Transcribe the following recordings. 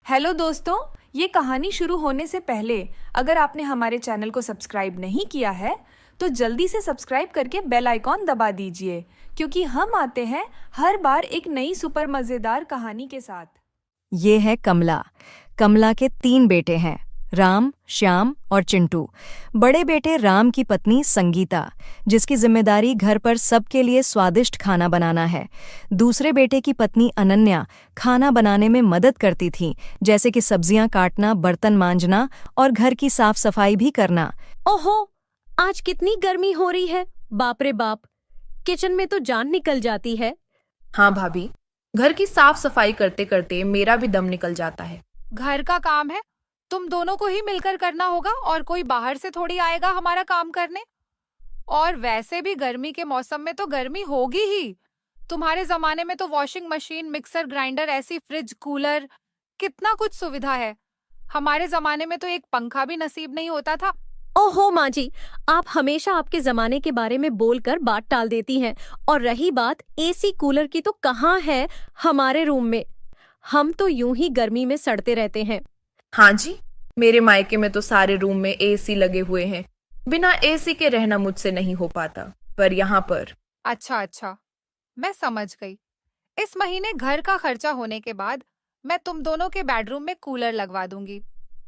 Hello दोस्तों, ये कहानी शुरू होने से पहले अगर आपने हमारे चैनल को सब्सक्राइब नहीं किया है तो जल्दी से सब्सक्राइब करके बेल आइकॉन दबा दीजिए क्योंकि हम आते हैं हर बार एक नई सुपर मज़ेदार कहानी के साथ। ये है कमला। कमला के 3 बेटे हैं, राम, श्याम और चिंटू। बड़े बेटे राम की पत्नी संगीता, जिसकी जिम्मेदारी घर पर सबके लिए स्वादिष्ट खाना बनाना है। दूसरे बेटे की पत्नी अनन्या खाना बनाने में मदद करती थी, जैसे कि सब्जियां काटना, बर्तन मांजना और घर की साफ सफाई भी करना। ओहो, आज कितनी गर्मी हो रही है। बाप रे बाप, किचन में तो जान निकल जाती है। हाँ भाभी, घर की साफ सफाई करते करते मेरा भी दम निकल जाता है। घर का काम है, तुम दोनों को ही मिलकर करना होगा और कोई बाहर से थोड़ी आएगा हमारा काम करने। और वैसे भी गर्मी के मौसम में तो गर्मी होगी ही। तुम्हारे जमाने में तो वॉशिंग मशीन, मिक्सर ग्राइंडर, ऐसी फ्रिज, कूलर, कितना कुछ सुविधा है। हमारे जमाने में तो एक पंखा भी नसीब नहीं होता था। ओहो माँ जी, आप हमेशा आपके जमाने के बारे में बोलकर बात टाल देती हैं। और रही बात एसी कूलर की, तो कहाँ है हमारे रूम में। हम तो यूं ही गर्मी में सड़ते रहते हैं। हाँ जी, मेरे मायके में तो सारे रूम में एसी लगे हुए हैं। बिना एसी के रहना मुझसे नहीं हो पाता, पर यहाँ पर। अच्छा, मैं समझ गई। इस महीने घर का खर्चा होने के बाद मैं तुम दोनों के बेडरूम में कूलर लगवा दूंगी।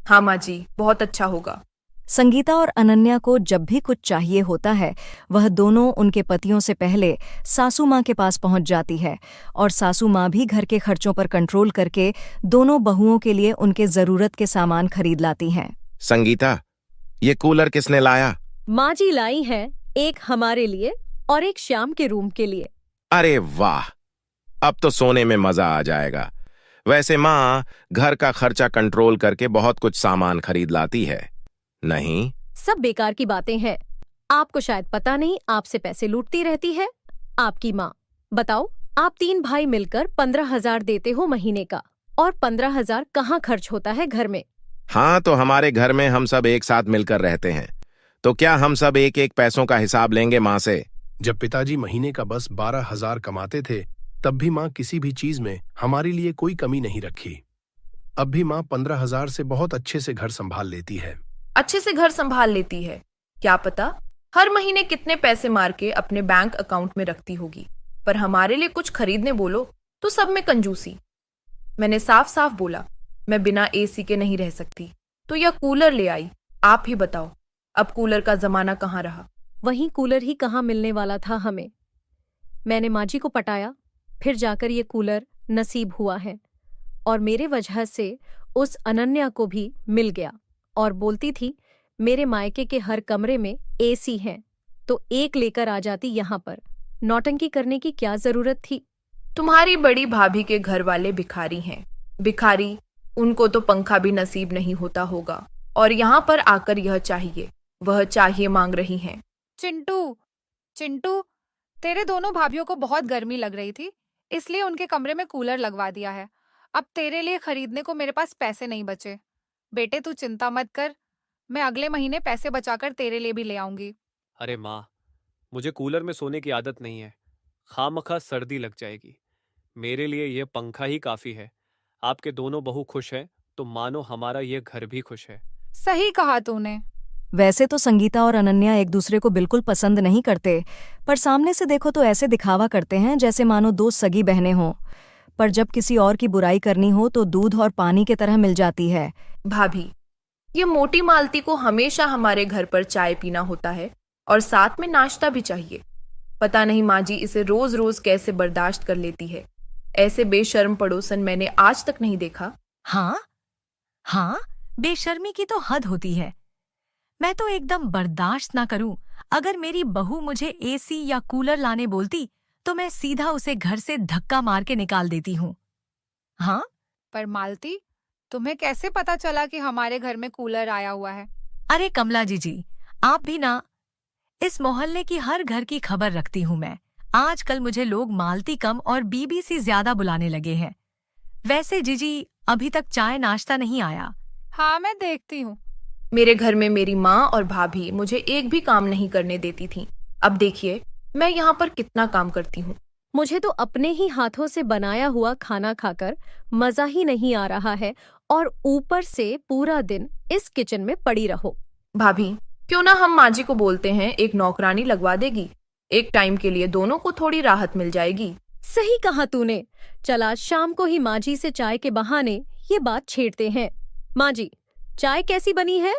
हाँ माँ जी, बहुत अच्छा होगा। संगीता और अनन्या को जब भी कुछ चाहिए होता है, वह दोनों उनके पतियों से पहले सासू माँ के पास पहुंच जाती है और सासू माँ भी घर के खर्चों पर कंट्रोल करके दोनों बहुओं के लिए उनके जरूरत के सामान खरीद लाती हैं। संगीता, ये कूलर किसने लाया? माँ जी लाई हैं, एक हमारे लिए और एक श्याम के रूम के लिए। अरे वाह, अब तो सोने में मजा आ जाएगा। वैसे माँ घर का खर्चा कंट्रोल करके बहुत कुछ सामान खरीद लाती है। नहीं, सब बेकार की बातें हैं। आपको शायद पता नहीं, आपसे पैसे लूटती रहती है आपकी माँ। बताओ, आप 3 भाई मिलकर 15,000 देते हो महीने का, और 15,000 कहाँ खर्च होता है घर में। हाँ, तो हमारे घर में हम सब एक साथ मिलकर रहते हैं, तो क्या हम सब एक एक पैसों का हिसाब लेंगे माँ से? जब पिताजी महीने का बस 12,000 कमाते थे, तब भी माँ किसी भी चीज में हमारे लिए कोई कमी नहीं रखी। अब भी माँ 15,000 से बहुत अच्छे से घर संभाल लेती है। अच्छे से घर संभाल लेती है, क्या पता हर महीने कितने पैसे मार के अपने बैंक अकाउंट में रखती होगी। पर हमारे लिए कुछ खरीदने बोलो तो सब में कंजूसी। मैंने साफ साफ बोला, मैं बिना एसी के नहीं रह सकती, तो यह कूलर ले आई। आप ही बताओ, अब कूलर का जमाना कहाँ रहा। वहीं कूलर ही कहाँ मिलने वाला था हमें। मैंने माँ जी को पटाया, फिर जाकर ये कूलर नसीब हुआ है। और मेरे वजह से उस अनन्या को भी मिल गया और बोलती थी मेरे मायके के हर कमरे में एसी है, तो एक लेकर आ जाती यहाँ पर। नौटंकी करने की क्या जरूरत थी। तुम्हारी बड़ी भाभी के घर वाले भिखारी हैं। भिखारी, उनको तो पंखा भी नसीब नहीं होता होगा, और यहाँ पर आकर यह चाहिए वह चाहिए मांग रही हैं। चिंटू, तेरे दोनों भाभीयों को बहुत गर्मी लग रही थी, इसलिए उनके कमरे में कूलर लगवा दिया है। अब तेरे लिए खरीदने को मेरे पास पैसे नहीं बचे। बेटे तू चिंता मत कर, मैं अगले महीने पैसे बचाकर तेरे लिए भी ले आऊंगी। अरे माँ, मुझे कूलर में सोने की आदत नहीं है, खामखा सर्दी लग जाएगी। मेरे लिए यह पंखा ही काफी है। आपके दोनों बहू खुश हैं तो मानो हमारा यह घर भी खुश है। सही कहा तूने। वैसे तो संगीता और अनन्या एक दूसरे को बिल्कुल पसंद नहीं करते, पर सामने से देखो तो ऐसे दिखावा करते हैं जैसे मानो 2 सगी बहनें हों। पर जब किसी और की बुराई करनी हो तो दूध और पानी की तरह मिल जाती है। भाभी, ये मोटी मालती को हमेशा हमारे घर पर चाय पीना होता है और साथ में नाश्ता भी चाहिए। पता नहीं माँ जी इसे रोज रोज कैसे बर्दाश्त कर लेती है। ऐसे बेशर्म पड़ोसन मैंने आज तक नहीं देखा। हाँ, बेशर्मी की तो हद होती है। मैं तो एकदम बर्दाश्त ना करूं, अगर मेरी बहू मुझे एसी या कूलर लाने बोलती तो मैं सीधा उसे घर से धक्का मार के निकाल देती हूँ। हाँ, पर मालती, तुम्हें कैसे पता चला कि हमारे घर में कूलर आया हुआ है? अरे कमला जी, आप भी ना। इस मोहल्ले की हर घर की खबर रखती हूँ मैं। आजकल मुझे लोग मालती कम और बीबी ज्यादा बुलाने लगे हैं। वैसे जीजी, अभी तक चाय नाश्ता नहीं आया। हाँ, मैं देखती हूँ। मेरे घर में मेरी माँ और भाभी मुझे एक भी काम नहीं करने देती थी। अब देखिए मैं यहाँ पर कितना काम करती हूँ। मुझे तो अपने ही हाथों से बनाया हुआ खाना खाकर मजा ही नहीं आ रहा है, और ऊपर से पूरा दिन इस किचन में पड़ी रहो। भाभी, क्यों ना हम माँ जी को बोलते हैं, एक नौकरानी लगवा देगी। एक टाइम के लिए दोनों को थोड़ी राहत मिल जाएगी। सही कहा तूने। चल आज शाम को ही माँ जी से चाय के बहाने ये बात छेड़ते हैं। माँ जी, चाय कैसी बनी है?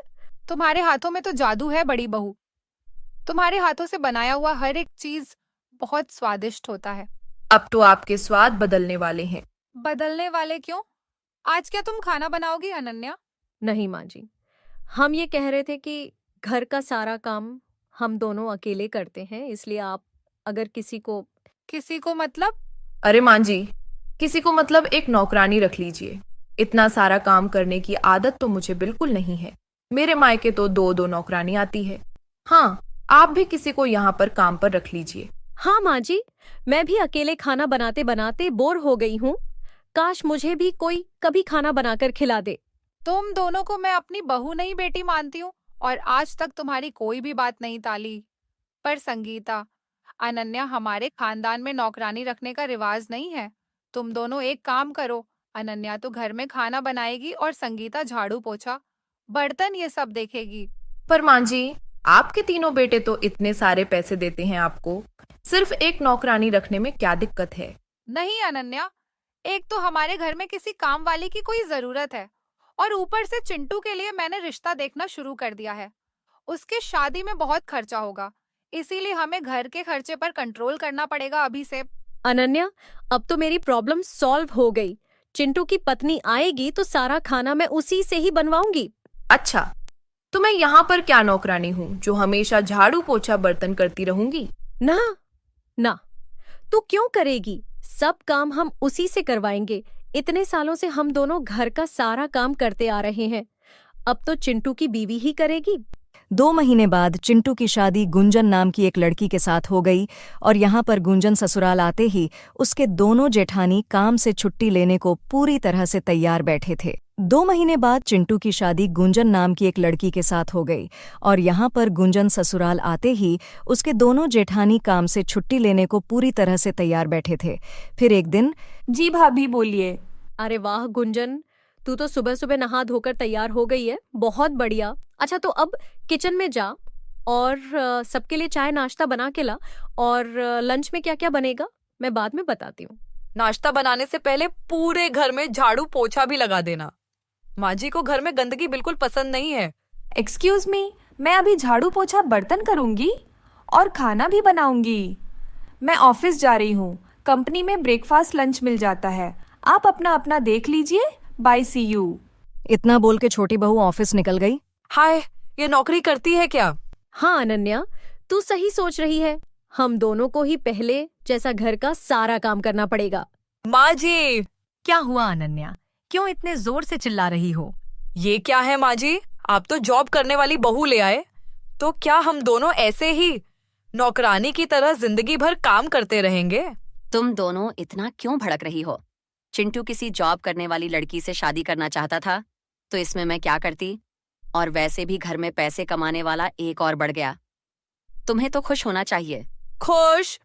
तुम्हारे हाथों में तो जादू है बड़ी बहू। तुम्हारे हाथों से बनाया हुआ हर एक चीज बहुत स्वादिष्ट होता है। अब तो आपके स्वाद बदलने वाले हैं। बदलने वाले क्यों? आज क्या तुम खाना बनाओगी अनन्या? नहीं माँ जी, हम ये कह रहे थे कि घर का सारा काम हम दोनों अकेले करते हैं, इसलिए आप अगर किसी को मतलब? अरे माँ जी, किसी को मतलब एक नौकरानी रख लीजिए। इतना सारा काम करने की आदत तो मुझे बिल्कुल नहीं है। मेरे मायके तो दो दो नौकरानी आती है। हाँ, आप भी किसी को यहाँ पर काम पर रख लीजिए। हाँ माँ जी, मैं भी अकेले खाना बनाते बनाते बोर हो गई हूँ। काश मुझे भी कोई कभी खाना बनाकर खिला दे। तुम दोनों को मैं अपनी बहू नहीं बेटी मानती हूँ और आज तक तुम्हारी कोई भी बात नहीं टाली। पर संगीता, अनन्या, हमारे खानदान में नौकरानी रखने का रिवाज नहीं है। तुम दोनों एक काम करो, अनन्या तो घर में खाना बनाएगी और संगीता झाड़ू पोछा बर्तन ये सब देखेगी। पर माँ जी, आपके तीनों बेटे तो इतने सारे पैसे देते हैं आपको, सिर्फ एक नौकरानी रखने में क्या दिक्कत है? नहीं अनन्या, एक तो हमारे घर में किसी काम वाली की कोई जरूरत है और ऊपर से चिंटू के लिए मैंने रिश्ता देखना शुरू कर दिया है। उसके शादी में बहुत खर्चा होगा, इसीलिए हमें घर के खर्चे पर कंट्रोल करना पड़ेगा अभी से। अनन्या, अब तो मेरी प्रॉब्लम सॉल्व हो गई। चिंटू की पत्नी आएगी तो सारा खाना मैं उसी से ही बनवाऊंगी। अच्छा, तो मैं यहाँ पर क्या नौकरानी हूँ जो हमेशा झाड़ू पोछा बर्तन करती रहूंगी? ना ना, तू क्यों करेगी? सब काम हम उसी से करवाएंगे। इतने सालों से हम दोनों घर का सारा काम करते आ रहे हैं, अब तो चिंटू की बीवी ही करेगी। 2 महीने बाद चिंटू की शादी गुंजन नाम की एक लड़की के साथ हो गई और यहाँ पर गुंजन ससुराल आते ही उसके दोनों जेठानी काम से छुट्टी लेने को पूरी तरह से तैयार बैठे थे। 2 महीने बाद चिंटू की शादी गुंजन नाम की एक लड़की के साथ हो गई और यहाँ पर गुंजन ससुराल आते ही उसके दोनों जेठानी काम से छुट्टी लेने को पूरी तरह से तैयार बैठे थे। फिर एक दिन, जी भाभी बोलिए। अरे वाह गुंजन, तू तो सुबह सुबह नहा धोकर तैयार हो गई है, बहुत बढ़िया। अच्छा, तो अब किचन में जा और सबके लिए चाय नाश्ता बना के ला। और लंच में क्या क्या बनेगा मैं बाद में बताती हूँ। नाश्ता बनाने से पहले पूरे घर में झाड़ू पोछा भी लगा देना। माँ जी को घर में गंदगी बिल्कुल पसंद नहीं है। एक्सक्यूज मी, मैं अभी झाड़ू पोछा बर्तन करूंगी और खाना भी बनाऊंगी। मैं ऑफिस जा रही हूँ, कंपनी में ब्रेकफास्ट लंच मिल जाता है। आप अपना अपना देख लीजिए। Bye, see you. इतना बोल के छोटी बहू ऑफिस निकल गई। हाय, ये नौकरी करती है क्या? हाँ अनन्या, तू सही सोच रही है। हम दोनों को ही पहले जैसा घर का सारा काम करना पड़ेगा। माँ जी, क्या हुआ अनन्या, क्यों इतने जोर से चिल्ला रही हो? ये क्या है माँ जी, आप तो जॉब करने वाली बहू ले आए, तो क्या हम दोनों ऐसे ही नौकरानी की तरह जिंदगी भर काम करते रहेंगे? तुम दोनों इतना क्यों भड़क रही हो? चिंटू किसी जॉब करने वाली लड़की से शादी करना चाहता था, तो इसमें मैं क्या करती? और वैसे भी घर में पैसे कमाने वाला एक और बढ़ गया। तुम्हें तो खुश होना चाहिए। खुश?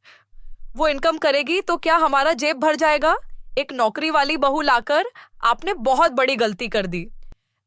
वो इनकम करेगी तो क्या हमारा जेब भर जाएगा? एक नौकरी वाली बहू लाकर आपने बहुत बड़ी गलती कर दी।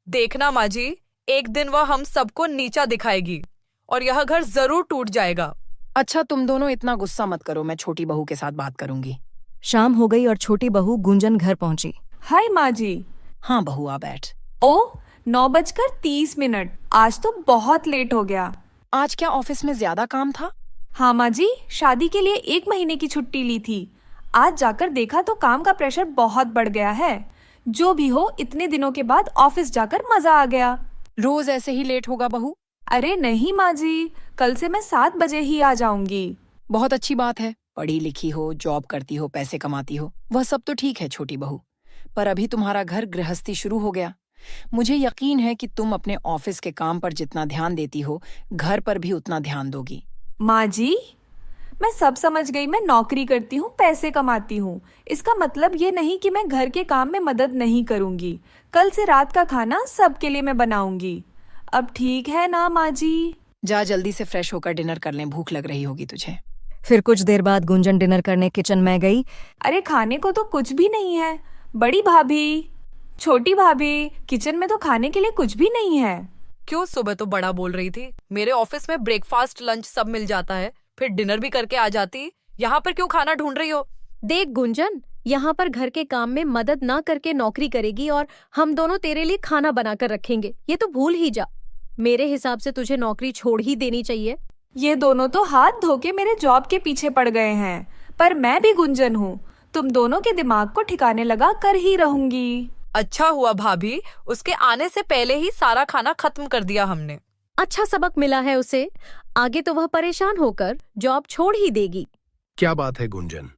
देखना माँ जी, एक दिन वह हम सबको नीचा दिखाएगी और यह घर जरूर टूट जाएगा। अच्छा, तुम दोनों इतना गुस्सा मत करो, मैं छोटी बहू के साथ बात करूंगी। शाम हो गई और छोटी बहू गुंजन घर पहुंची। हाय माँ जी। हाँ बहू, आ बैठ। ओ, 9:30। आज तो बहुत लेट हो गया। आज क्या ऑफिस में ज्यादा काम था? हाँ माँ जी, शादी के लिए 1 महीने की छुट्टी ली थी। आज जाकर देखा तो काम का प्रेशर बहुत बढ़ गया है। जो भी हो, इतने दिनों के बाद ऑफिस जाकर मजा आ गया। रोज ऐसे ही लेट होगा बहू? अरे नहीं माँ जी, कल से मैं 7 बजे ही आ जाऊंगी। बहुत अच्छी बात है, पढ़ी लिखी हो, जॉब करती हो, पैसे कमाती हो, वह सब तो ठीक है छोटी बहू, पर अभी तुम्हारा घर गृहस्थी शुरू हो गया। मुझे यकीन है कि तुम अपने ऑफिस के काम पर जितना ध्यान देती हो, घर पर भी उतना ध्यान दोगी। माँ जी, मैं सब समझ गई। मैं नौकरी करती हूँ, पैसे कमाती हूँ, इसका मतलब ये नहीं कि मैं घर के काम में मदद नहीं करूँगी। कल से रात का खाना सबके लिए मैं बनाऊंगी। अब ठीक है ना माँ जी? जा जल्दी से फ्रेश होकर डिनर कर लें, भूख लग रही होगी तुझे। फिर कुछ देर बाद गुंजन डिनर करने किचन में गई। अरे खाने को तो कुछ भी नहीं है। बड़ी भाभी, छोटी भाभी, किचन में तो खाने के लिए कुछ भी नहीं है। क्यों सुबह तो बड़ा बोल रही थी, मेरे ऑफिस में ब्रेकफास्ट लंच सब मिल जाता है, फिर डिनर भी करके आ जाती। यहाँ पर क्यों खाना ढूंढ रही हो? देख गुंजन, यहाँ पर घर के काम में मदद ना करके नौकरी करेगी और हम दोनों तेरे लिए खाना बनाकर रखेंगे, ये तो भूल ही जा। मेरे हिसाब से तुझे नौकरी छोड़ ही देनी चाहिए। ये दोनों तो हाथ धो के मेरे जॉब के पीछे पड़ गए हैं, पर मैं भी गुंजन हूँ। तुम दोनों के दिमाग को ठिकाने लगा कर ही रहूंगी। अच्छा हुआ भाभी, उसके आने से पहले ही सारा खाना खत्म कर दिया हमने। अच्छा सबक मिला है उसे, आगे तो वह परेशान होकर जॉब छोड़ ही देगी। क्या बात है गुंजन,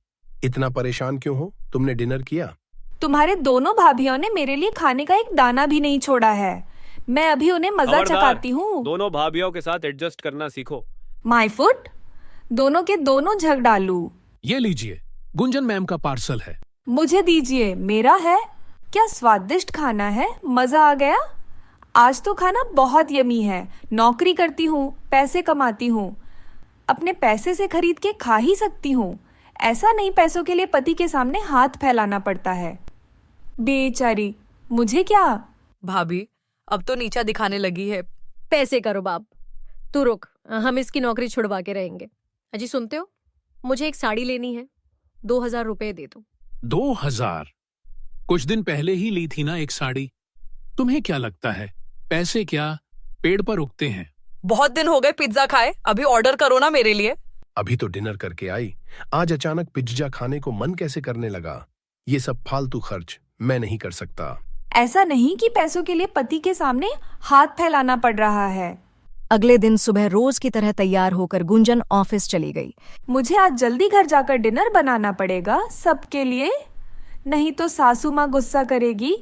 इतना परेशान क्यों हो? तुमने डिनर किया? तुम्हारे दोनों भाभियों ने मेरे लिए खाने का एक दाना भी नहीं छोड़ा है। मैं अभी उन्हें मजा खबरदार, चखाती हूँ। दोनों भाभियों के साथ एडजस्ट करना सीखो। माय फुट, दोनों के दोनों झग डालू। ये लीजिए, गुंजन मैम का पार्सल है। मुझे दीजिए, मेरा है। क्या स्वादिष्ट खाना है, मजा आ गया। आज तो खाना बहुत यमी है। नौकरी करती हूँ, पैसे कमाती हूँ, अपने पैसे से खरीद के खा ही सकती हूँ। ऐसा नहीं पैसों के लिए पति के सामने हाथ फैलाना पड़ता है। बेचारी, मुझे क्या। भाभी अब तो नीचा दिखाने लगी है। पैसे करो बाप, तू रुक, हम इसकी नौकरी छुड़वा के रहेंगे। अजी सुनते हो, मुझे एक साड़ी लेनी है, 2000 रुपए दे दो। 2000? कुछ दिन पहले ही ली थी ना एक साड़ी। तुम्हें क्या लगता है पैसे क्या पेड़ पर उगते हैं? बहुत दिन हो गए पिज्जा खाए, अभी ऑर्डर करो ना मेरे लिए। अभी तो डिनर करके आई, आज अचानक पिज्जा खाने को मन कैसे करने लगा? ये सब फालतू खर्च मैं नहीं कर सकता। ऐसा नहीं कि पैसों के लिए पति के सामने हाथ फैलाना पड़ रहा है। अगले दिन सुबह रोज की तरह तैयार होकर गुंजन ऑफिस चली गई। मुझे आज जल्दी घर जाकर डिनर बनाना पड़ेगा सबके लिए, नहीं तो सासू माँ गुस्सा करेगी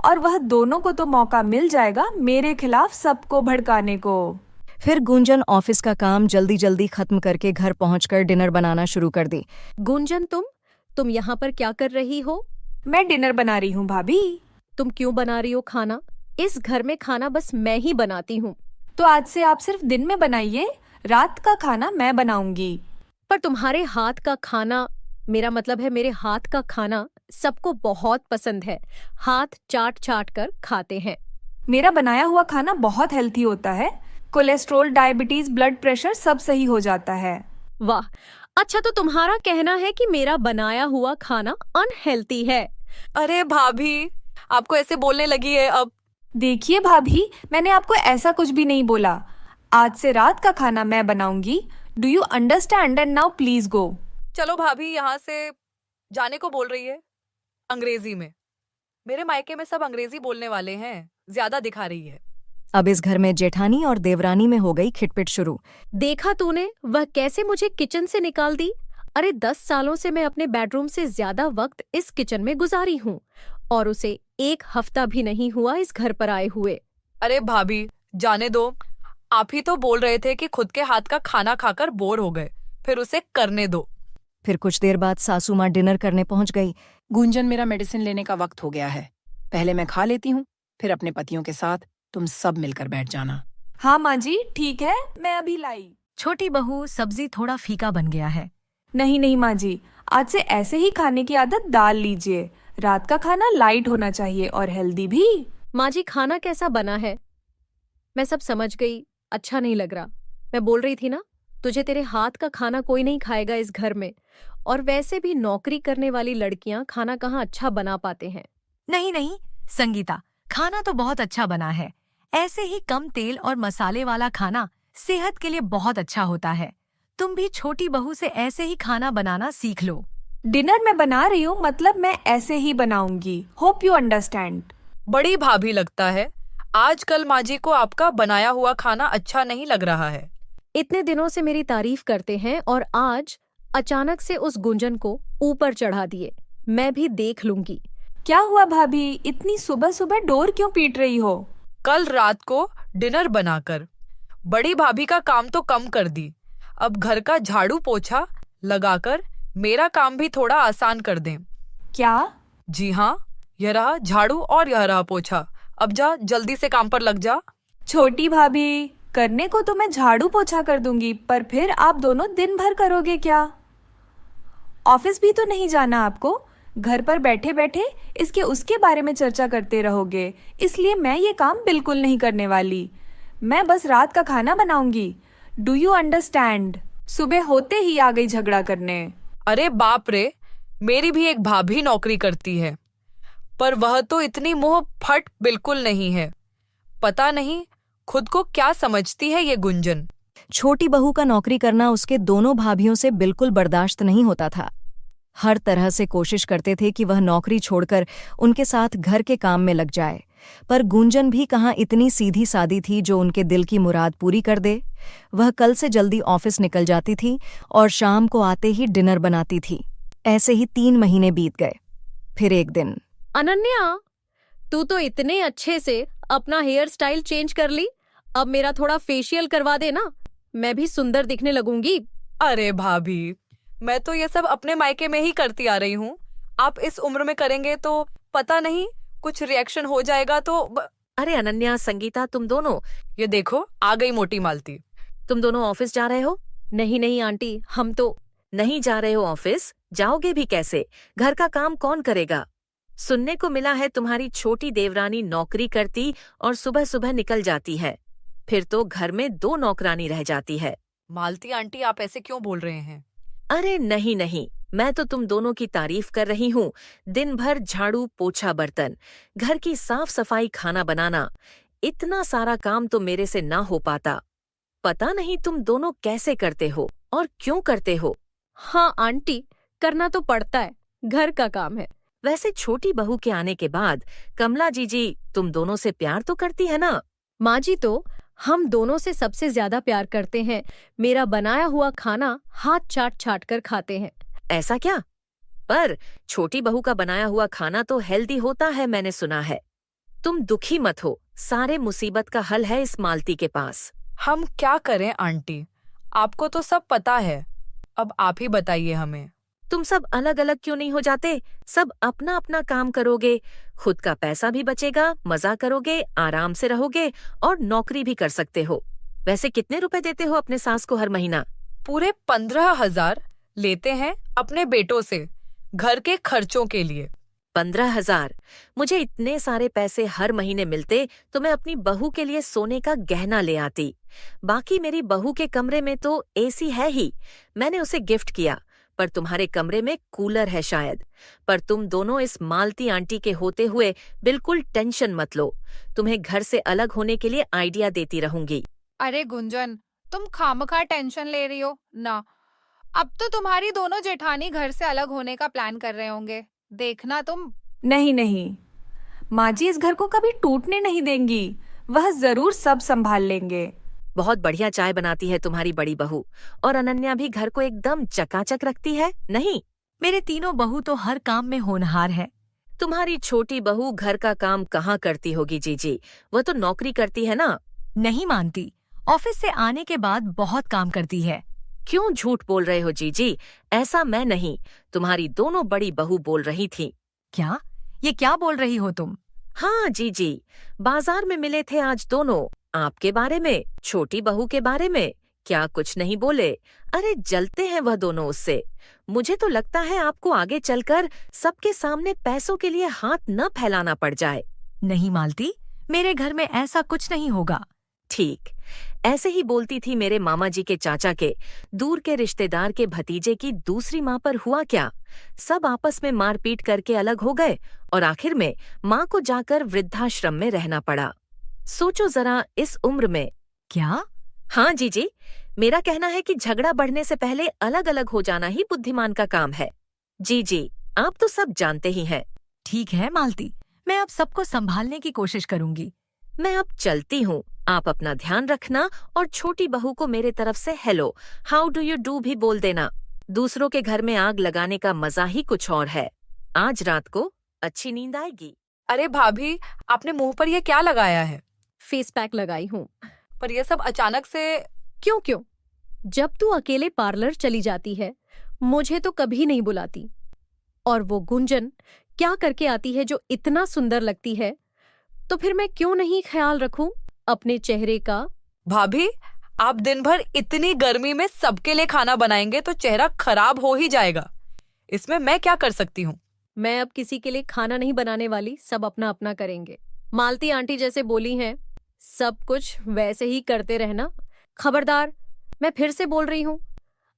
और वह दोनों को तो मौका मिल जाएगा मेरे खिलाफ सबको भड़काने को। फिर गुंजन ऑफिस का काम जल्दी जल्दी खत्म करके घर पहुंचकर डिनर बनाना शुरू कर दी। गुंजन, तुम यहाँ पर क्या कर रही हो? मैं डिनर बना रही हूँ भाभी। तुम क्यों बना रही हो खाना? इस घर में खाना बस मैं ही बनाती हूँ। तो आज से आप सिर्फ दिन में बनाइए, रात का खाना मैं बनाऊंगी। पर तुम्हारे हाथ का खाना, मेरा मतलब है मेरे हाथ का खाना सबको बहुत पसंद है। हाथ चाट चाट कर खाते हैं। मेरा बनाया हुआ खाना बहुत हेल्थी होता है। कोलेस्ट्रॉल, डायबिटीज, ब्लड प्रेशर सब सही हो जाता है। वाह, अच्छा तो तुम्हारा कहना है कि मेरा बनाया हुआ खाना अनहेल्थी है। अरे भाभी, आपको ऐसे बोलने लगी है अब। देखिए भाभी, मैंने आपको ऐसा कुछ भी नहीं बोला। आज से रात का खाना मैं बनाऊंगी। Do you understand? And now please go. चलो भाभी, यहाँ से जाने को बोल रही है अंग्रेजी में। मेरे मायके में सब अंग्रेजी बोलने वाले हैं, ज्यादा दिखा रही है। अब इस घर में जेठानी और देवरानी में हो गई खिटपिट शुरू। देखा तूने, वह कैसे मुझे किचन से निकाल दी। अरे 10 सालों से मैं अपने बेडरूम से ज्यादा वक्त इस किचन में गुजारी हूँ और उसे 1 हफ्ता भी नहीं हुआ इस घर पर आए हुए। अरे भाभी जाने दो, आप ही तो बोल रहे थे कि खुद के हाथ का खाना खाकर बोर हो गए, फिर उसे करने दो। फिर कुछ देर बाद सासू माँ डिनर करने पहुंच गई। गुंजन, मेरा मेडिसिन लेने का वक्त हो गया है। पहले मैं खा लेती हूँ, फिर अपने पतियों के साथ तुम सब मिलकर बैठ जाना। हाँ माँ जी, ठीक है, मैं अभी लाई। छोटी बहू, सब्जी थोड़ा फीका बन गया है। नहीं नहीं माँ जी, आज से ऐसे ही खाने की आदत डाल लीजिए। रात का खाना लाइट होना चाहिए और हेल्दी भी। माँ जी, खाना कैसा बना है? मैं सब समझ गई, अच्छा नहीं लग रहा। मैं बोल रही थी ना, तुझे तेरे हाथ का खाना कोई नहीं खाएगा इस घर में। और वैसे भी नौकरी करने वाली लड़कियां खाना कहाँ अच्छा बना पाते हैं। नहीं नहीं संगीता, खाना तो बहुत अच्छा बना है। ऐसे ही कम तेल और मसाले वाला खाना सेहत के लिए बहुत अच्छा होता है। तुम भी छोटी बहू से ऐसे ही खाना बनाना सीख लो। डिनर मैं बना रही हूँ, मतलब मैं ऐसे ही बनाऊंगी। Hope you understand. बड़ी भाभी लगता है आजकल माँ जी को आपका बनाया हुआ खाना अच्छा नहीं लग रहा है। इतने दिनों से मेरी तारीफ करते हैं और आज अचानक से उस गुंजन को ऊपर चढ़ा दिए। मैं भी देख लूंगी। क्या हुआ भाभी, इतनी सुबह सुबह डोर क्यों पीट रही हो? कल रात को डिनर बनाकर बड़ी भाभी का काम तो कम कर दी, अब घर का झाड़ू पोछा लगाकर मेरा काम भी थोड़ा आसान कर दें। क्या? जी हाँ, यह रहा झाड़ू और यह रहा पोछा। अब जा, जल्दी से काम पर लग जा। छोटी भाभी, करने को तो मैं झाड़ू पोछा कर दूंगी, पर फिर आप दोनों दिन भर करोगे क्या? ऑफिस भी तो नहीं जाना आपको। घर पर बैठे बैठे इसके उसके बारे में चर्चा करते रहोगे, इसलिए मैं ये काम बिल्कुल नहीं करने वाली। मैं बस रात का खाना बनाऊंगी। Do you understand? सुबह होते ही आ गई झगड़ा करने। अरे बाप रे, मेरी भी एक भाभी नौकरी करती है, पर वह तो इतनी मुंह फट बिल्कुल नहीं है। पता नहीं खुद को क्या समझती है ये गुंजन। छोटी बहू का नौकरी करना उसके दोनों भाभियों से बिल्कुल बर्दाश्त नहीं होता था। हर तरह से कोशिश करते थे कि वह नौकरी छोड़कर उनके साथ घर के काम में लग जाए, पर गुंजन भी कहाँ इतनी सीधी सादी थी जो उनके दिल की मुराद पूरी कर दे। वह कल से जल्दी ऑफिस निकल जाती थी और शाम को आते ही डिनर बनाती थी। ऐसे ही 3 महीने बीत गए। फिर एक दिन, अनन्या, तू तो इतने अच्छे से अपना हेयर स्टाइल चेंज कर ली, अब मेरा थोड़ा फेशियल करवा दे ना, मैं भी सुंदर दिखने लगूंगी। अरे भाभी, मैं तो ये सब अपने मायके में ही करती आ रही हूँ। आप इस उम्र में करेंगे तो पता नहीं कुछ रिएक्शन हो जाएगा तो अरे अनन्या, संगीता, तुम दोनों, ये देखो आ गई मोटी मालती। तुम दोनों ऑफिस जा रहे हो? नहीं नहीं आंटी, हम तो नहीं जा रहे हो ऑफिस। जाओगे भी कैसे? घर का काम कौन करेगा? सुनने को मिला है तुम्हारी छोटी देवरानी नौकरी करती और सुबह सुबह निकल जाती है, फिर तो घर में 2 नौकरानी रह जाती है। मालती आंटी, आप ऐसे क्यों बोल रहे हैं? अरे नहीं नहीं, मैं तो तुम दोनों की तारीफ कर रही हूँ। दिन भर झाड़ू पोछा बर्तन, घर की साफ सफाई, खाना बनाना, इतना सारा काम तो मेरे से ना हो पाता। पता नहीं तुम दोनों कैसे करते हो और क्यों करते हो। हाँ आंटी, करना तो पड़ता है, घर का काम है। वैसे छोटी बहू के आने के बाद कमला जीजी तुम दोनों से प्यार तो करती है ना? माँ जी तो हम दोनों से सबसे ज्यादा प्यार करते हैं। मेरा बनाया हुआ खाना हाथ चाट चाट कर खाते हैं। ऐसा क्या? पर छोटी बहू का बनाया हुआ खाना तो हेल्दी होता है, मैंने सुना है। तुम दुखी मत हो, सारे मुसीबत का हल है इस मालती के पास। हम क्या करें आंटी, आपको तो सब पता है, अब आप ही बताइए हमें। तुम सब अलग अलग क्यों नहीं हो जाते? सब अपना अपना काम करोगे, खुद का पैसा भी बचेगा, मजा करोगे, आराम से रहोगे और नौकरी भी कर सकते हो। वैसे कितने रुपए देते हो अपने सास को हर महीना? पूरे 15,000 लेते हैं अपने बेटों से, घर के खर्चों के लिए। 15,000? मुझे इतने सारे पैसे हर महीने मिलते तो मैं अपनी बहू के लिए सोने का गहना ले आती। बाकी मेरी बहू के कमरे में तो एसी है ही, मैंने उसे गिफ्ट किया, पर तुम्हारे कमरे में कूलर है शायद। पर तुम दोनों इस मालती आंटी के होते हुए बिल्कुल टेंशन मत लो, तुम्हें घर से अलग होने के लिए आइडिया देती रहूंगी। अरे गुंजन, तुम खामखा टेंशन ले रही हो ना। अब तो तुम्हारी दोनों जेठानी घर से अलग होने का प्लान कर रहे होंगे, देखना तुम। नहीं नहीं, माँ जी इस घर को कभी टूटने नहीं देंगी, वह जरूर सब संभाल लेंगे। बहुत बढ़िया चाय बनाती है तुम्हारी बड़ी बहू, और अनन्या भी घर को एकदम चकाचक रखती है। नहीं, मेरे तीनों बहू तो हर काम में होनहार है। तुम्हारी छोटी बहू घर का काम कहाँ करती होगी जीजी, वह तो नौकरी करती है ना। नहीं मानती, ऑफिस से आने के बाद बहुत काम करती है। क्यों झूठ बोल रहे हो जीजी? ऐसा मैं नहीं, तुम्हारी दोनों बड़ी बहू बोल रही थी। क्या? ये क्या बोल रही हो तुम? हाँ जीजी, बाजार में मिले थे आज दोनों, आपके बारे में, छोटी बहू के बारे में। क्या कुछ नहीं बोले? अरे जलते हैं वह दोनों उससे। मुझे तो लगता है आपको आगे चलकर सबके सामने पैसों के लिए हाथ न फैलाना पड़ जाए। नहीं मालती, मेरे घर में ऐसा कुछ नहीं होगा। ठीक, ऐसे ही बोलती थी मेरे मामा जी के चाचा के दूर के रिश्तेदार के भतीजे की दूसरी माँ पर हुआ क्या? सब आपस में मारपीट करके अलग हो गए और आखिर में माँ को जाकर वृद्धाश्रम में रहना पड़ा। सोचो जरा इस उम्र में। क्या? हाँ जीजी, मेरा कहना है कि झगड़ा बढ़ने से पहले अलग अलग हो जाना ही बुद्धिमान का काम है। जी, आप तो सब जानते ही हैं। ठीक है मालती, मैं अब सबको संभालने की कोशिश करूंगी। मैं अब चलती हूँ, आप अपना ध्यान रखना और छोटी बहू को मेरे तरफ से hello, how do you do भी बोल देना। दूसरों के घर में आग लगाने का मजा ही कुछ और है। आज रात को अच्छी नींद आएगी। अरे भाभी, आपने मुंह पर ये क्या लगाया है? फेस पैक लगाई हूँ। पर ये सब अचानक से क्यों? जब तू अकेले पार्लर चली जाती है, मुझे तो कभी नहीं बुलाती। और वो गुंजन क्या करके आती है जो इतना सुंदर लगती है, तो फिर मैं क्यों नहीं ख्याल रखूं अपने चेहरे का? भाभी, आप दिन भर इतनी गर्मी में सबके लिए खाना बनाएंगे तो चेहरा खराब हो ही जाएगा। इसमें मैं क्या कर सकती हूँ? मैं अब किसी के लिए खाना नहीं बनाने वाली, सब अपना अपना करेंगे। मालती आंटी जैसे बोली हैं, सब कुछ वैसे ही करते रहना। खबरदार, मैं फिर से बोल रही हूँ,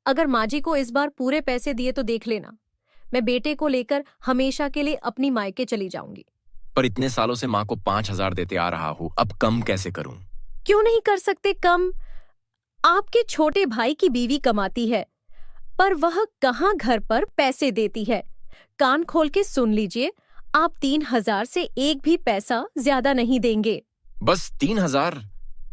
अगर माँ जी को इस बार पूरे पैसे दिए तो देख लेना, मैं बेटे को लेकर हमेशा के लिए अपनी मायके चली जाऊंगी। पर इतने सालों से माँ को 5,000 देते आ रहा हूँ, अब कम कैसे करूं? क्यों नहीं कर सकते कम? आपके छोटे भाई की बीवी कमाती है, पर वह कहाँ घर पर पैसे देती है। कान खोल के सुन लीजिए, आप 3,000 से एक भी पैसा ज्यादा नहीं देंगे। बस 3,000?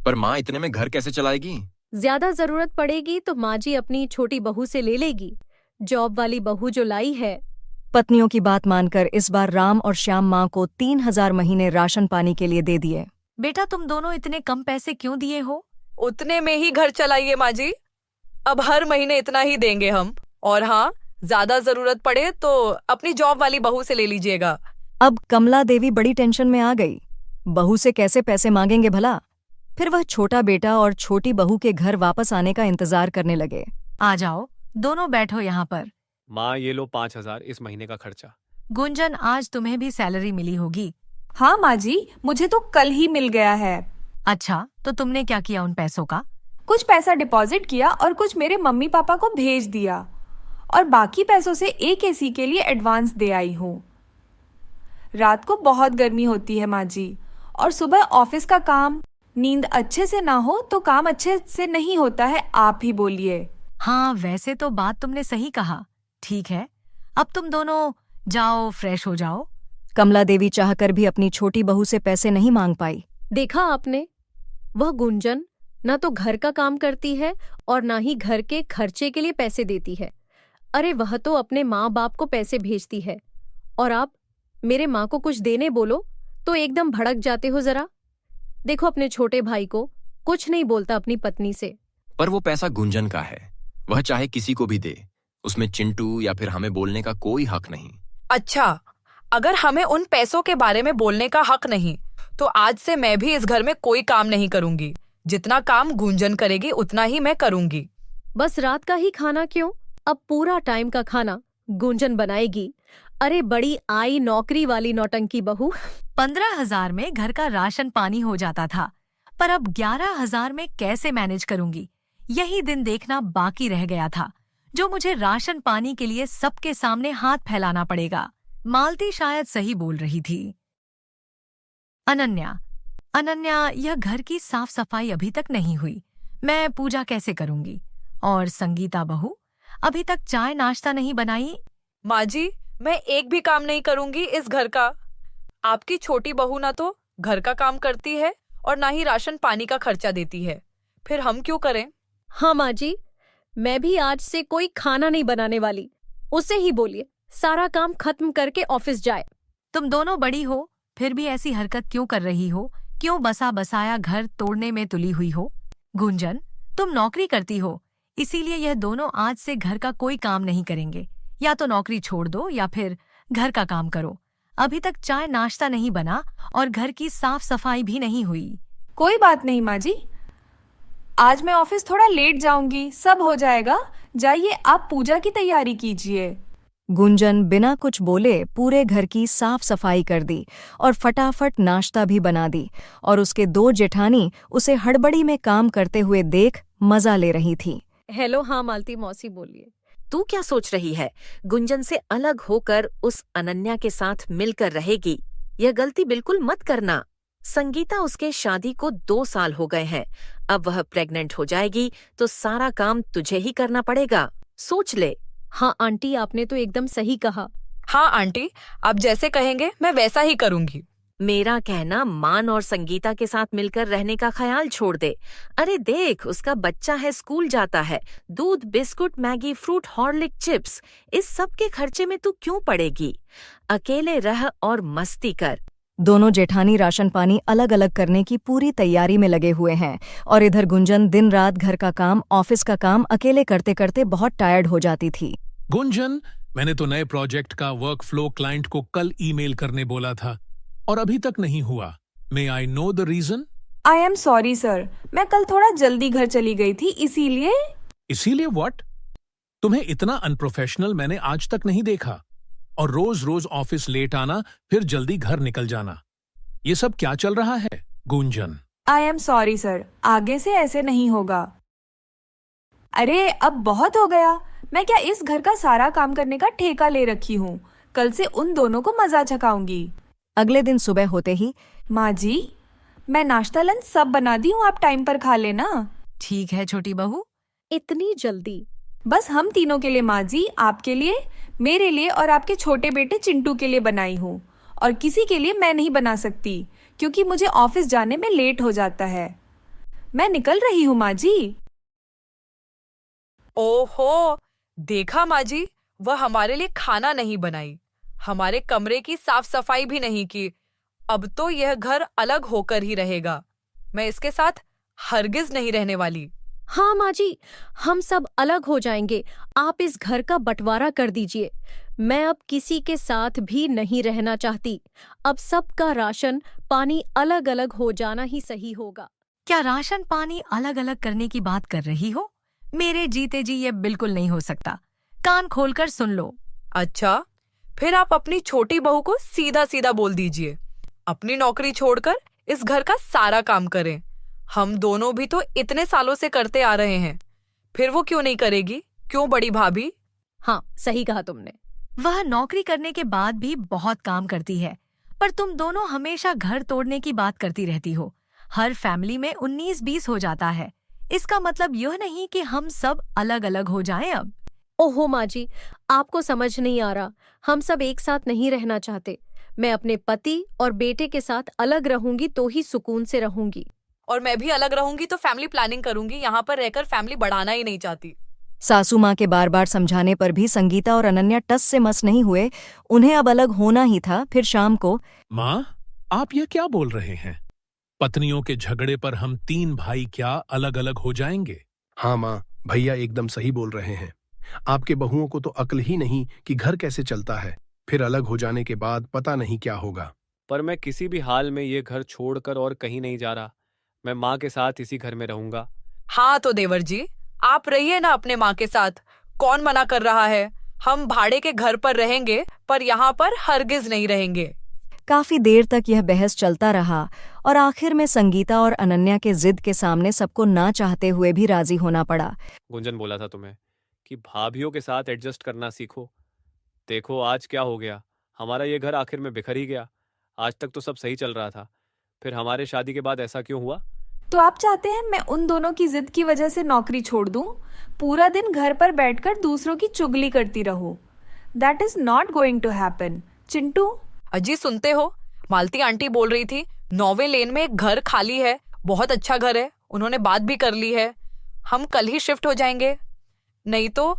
पर माँ इतने में घर कैसे चलाएगी? ज्यादा जरूरत पड़ेगी तो माँ जी अपनी छोटी बहू से ले लेगी, जॉब वाली बहू जो लाई है। पत्नियों की बात मानकर इस बार राम और श्याम माँ को 3,000 महीने राशन पानी के लिए दे दिए। बेटा, तुम दोनों इतने कम पैसे क्यों दिए हो? उतने में ही घर चलाइए माँ जी, अब हर महीने इतना ही देंगे हम। और हाँ, ज्यादा जरूरत पड़े तो अपनी जॉब वाली बहू से ले लीजिएगा। अब कमला देवी बड़ी टेंशन में आ गई। बहू से कैसे पैसे मांगेंगे भला? फिर वह छोटा बेटा और छोटी बहू के घर वापस आने का इंतजार करने लगे। आ जाओ, दोनों बैठो यहाँ पर। माँ, ये लो 5,000 इस महीने का खर्चा। गुंजन, आज तुम्हें भी सैलरी मिली होगी। हाँ माँ जी, मुझे तो कल ही मिल गया है। अच्छा, तो तुमने क्या किया उन पैसों का? कुछ पैसा डिपॉजिट किया और कुछ मेरे मम्मी पापा को भेज दिया, और बाकी पैसों से एक एसी के लिए एडवांस दे आई हूँ। रात को बहुत गर्मी होती है माँ जी, और सुबह ऑफिस का काम, नींद अच्छे से ना हो तो काम अच्छे से नहीं होता है, आप ही बोलिए। हाँ, वैसे तो बात तुमने सही कहा। ठीक है, अब तुम दोनों जाओ, फ्रेश हो जाओ। कमला देवी चाहकर भी अपनी छोटी बहू से पैसे नहीं मांग पाई। देखा आपने, वह गुंजन ना तो घर का काम करती है और ना ही घर के खर्चे के लिए पैसे देती है। अरे वह तो अपने माँ बाप को पैसे भेजती है, और आप मेरे माँ को कुछ देने बोलो तो एकदम भड़क जाते हो। जरा देखो अपने छोटे भाई को, कुछ नहीं बोलता अपनी पत्नी से। पर वो पैसा गुंजन का है, वह चाहे किसी को भी दे, उसमें चिंटू या फिर हमें बोलने का कोई हक नहीं। अच्छा, अगर हमें उन पैसों के बारे में बोलने का हक नहीं, तो आज से मैं भी इस घर में कोई काम नहीं करूंगी। जितना काम गुंजन करेगी उतना ही मैं करूंगी। बस रात का ही खाना क्यों, अब पूरा टाइम का खाना गुंजन बनाएगी। अरे बड़ी आई नौकरी वाली नौटंकी बहू। 15,000 में घर का राशन पानी हो जाता था, पर अब 11,000 में कैसे मैनेज करूंगी, यही दिन देखना बाकी रह गया था, जो मुझे राशन पानी के लिए सबके सामने हाथ फैलाना पड़ेगा। मालती शायद सही बोल रही थी। अनन्या, यह घर की साफ सफाई अभी तक नहीं हुई, मैं पूजा कैसे करूंगी? और संगीता बहू अभी तक चाय नाश्ता नहीं बनाई। माँ जी, मैं एक भी काम नहीं करूंगी इस घर का। आपकी छोटी बहू ना तो घर का काम करती है और ना ही राशन पानी का खर्चा देती है, फिर हम क्यों करें? हाँ माँ जी, मैं भी आज से कोई खाना नहीं बनाने वाली। उसे ही बोलिए सारा काम खत्म करके ऑफिस जाए। तुम दोनों बड़ी हो, फिर भी ऐसी हरकत क्यों कर रही हो? क्यों बसा बसाया घर तोड़ने में तुली हुई हो? गुंजन, तुम नौकरी करती हो, इसीलिए यह दोनों आज से घर का कोई काम नहीं करेंगे। या तो नौकरी छोड़ दो या फिर घर का काम करो। अभी तक चाय नाश्ता नहीं बना और घर की साफ सफाई भी नहीं हुई। कोई बात नहीं माँ जी, आज मैं ऑफिस थोड़ा लेट जाऊंगी, सब हो जाएगा। जाइए, आप पूजा की तैयारी कीजिए। गुंजन बिना कुछ बोले पूरे घर की साफ सफाई कर दी और फटाफट नाश्ता भी बना दी, और उसके 2 जेठानी उसे हड़बड़ी में काम करते हुए देख मजा ले रही थी। हेलो, हाँ मालती मौसी बोलिए। तू क्या सोच रही है? गुंजन से अलग होकर उस अनन्या के साथ मिलकर रहेगी? यह गलती बिल्कुल मत करना। संगीता, उसके शादी को 2 साल हो गए हैं, अब वह प्रेग्नेंट हो जाएगी तो सारा काम तुझे ही करना पड़ेगा, सोच ले। हाँ आंटी, आपने तो एकदम सही कहा। हाँ आंटी, आप जैसे कहेंगे मैं वैसा ही करूंगी। मेरा कहना, मान और संगीता के साथ मिलकर रहने का ख्याल छोड़ दे। अरे देख, उसका बच्चा है, स्कूल जाता है, दूध, बिस्कुट, मैगी, फ्रूट, हॉर्लिक, चिप्स, इस सब के खर्चे में तू क्यों पड़ेगी? अकेले रह और मस्ती कर। दोनों जेठानी राशन पानी अलग अलग करने की पूरी तैयारी में लगे हुए हैं, और इधर गुंजन दिन रात घर का काम, ऑफिस का काम अकेले करते करते बहुत टायर्ड हो जाती थी। गुंजन, मैंने तो नए प्रोजेक्ट का वर्क फ्लो क्लाइंट को कल ईमेल करने बोला था और अभी तक नहीं हुआ। May I know the reason? I am sorry sir, मैं कल थोड़ा जल्दी घर चली गई थी, इसीलिए व्हाट? तुम्हें इतना अनप्रोफेशनल मैंने आज तक नहीं देखा। और रोज रोज ऑफिस लेट आना, फिर जल्दी घर निकल जाना। ये सब क्या चल रहा है गुंजन? आई एम सॉरी सर, आगे से ऐसे नहीं होगा। अरे अब बहुत हो गया। मैं क्या इस घर का सारा काम करने का ठेका ले रखी हूँ? कल से उन दोनों को मजा चखाऊंगी। अगले दिन सुबह होते ही, माँ जी, मैं नाश्ता लंच सब बना दी हूँ, आप टाइम पर खा लेना। ठीक है छोटी बहू। इतनी जल्दी? बस हम तीनों के लिए माँ जी, आपके लिए, मेरे लिए और आपके छोटे बेटे चिंटू के लिए बनाई हूँ। और किसी के लिए मैं नहीं बना सकती क्योंकि मुझे ऑफिस जाने में लेट हो जाता है। मैं निकल रही हूँ माँ जी। ओहो, देखा माँ जी, वह हमारे लिए खाना नहीं बनाई, हमारे कमरे की साफ सफाई भी नहीं की। अब तो यह घर अलग होकर ही रहेगा। मैं इसके साथ हरगिज नहीं रहने वाली। हाँ माँ जी, हम सब अलग हो जाएंगे। आप इस घर का बंटवारा कर दीजिए। मैं अब किसी के साथ भी नहीं रहना चाहती। अब सबका राशन पानी अलग अलग हो जाना ही सही होगा। क्या राशन पानी अलग अलग करने की बात कर रही हो? मेरे जीते जी ये बिल्कुल नहीं हो सकता। कान खोलकर सुन लो। अच्छा, फिर आप अपनी छोटी बहू को सीधा सीधा बोल दीजिए, अपनी नौकरी छोड़कर इस घर का सारा काम करें। हम दोनों भी तो इतने सालों से करते आ रहे हैं, फिर वो क्यों नहीं करेगी? क्यों बड़ी भाभी? हाँ, सही कहा तुमने। वह नौकरी करने के बाद भी बहुत काम करती है, पर तुम दोनों हमेशा घर तोड़ने की बात करती रहती हो। हर फैमिली में 19-20 हो जाता है। इसका मतलब यह नहीं कि हम सब अलग अलग हो जाएं अब। ओहो माँ जी, आपको समझ नहीं आ रहा। हम सब एक साथ नहीं रहना चाहते। मैं अपने पति और बेटे के साथ अलग रहूंगी तो ही सुकून से रहूंगी। और मैं भी अलग रहूंगी तो फैमिली प्लानिंग करूंगी। यहाँ पर रहकर फैमिली बढ़ाना ही नहीं चाहती। सासू माँ के बार बार समझाने पर भी संगीता और अनन्या टस से मस नहीं हुए। उन्हें अब अलग होना ही था। फिर शाम को, माँ, आप ये क्या बोल रहे हैं? पत्नियों के झगड़े पर हम 3 भाई क्या अलग अलग हो जाएंगे? हाँ माँ, भैया एकदम सही बोल रहे हैं। आपके बहुओं को तो अक्ल ही नहीं कि घर कैसे चलता है। फिर अलग हो जाने के बाद पता नहीं क्या होगा। पर मैं किसी भी हाल में ये घर छोड़कर और कहीं नहीं जा रहा। मैं माँ के साथ इसी घर में रहूंगा। हाँ तो देवर जी, आप रहिए ना अपने माँ के साथ। कौन मना कर रहा है? हम भाड़े के घर पर रहेंगे, पर यहाँ पर हरगिज नहीं रहेंगे। काफी देर तक यह बहस चलता रहा और आखिर में संगीता और अनन्या के जिद के सामने सबको ना चाहते हुए भी राजी होना पड़ा। गुंजन बोला था तुम्हें कि भाभीियों के साथ एडजस्ट करना सीखो। देखो आज क्या हो गया, हमारा ये घर आखिर में बिखर ही गया। आज तक तो सब सही चल रहा था, फिर हमारे शादी के बाद ऐसा क्यों हुआ? तो आप चाहते हैं मैं उन दोनों की जिद की वजह से नौकरी छोड़ दूं? पूरा दिन घर पर बैठकर दूसरों की चुगली करती रहूं? That is not going to happen. Chintu, अजी सुनते हो, मालती आंटी बोल रही थी 9वें लेन में एक घर खाली है, बहुत अच्छा घर है, उन्होंने बात भी कर ली है। हम कल ही शिफ्ट हो जाएंगे, नहीं तो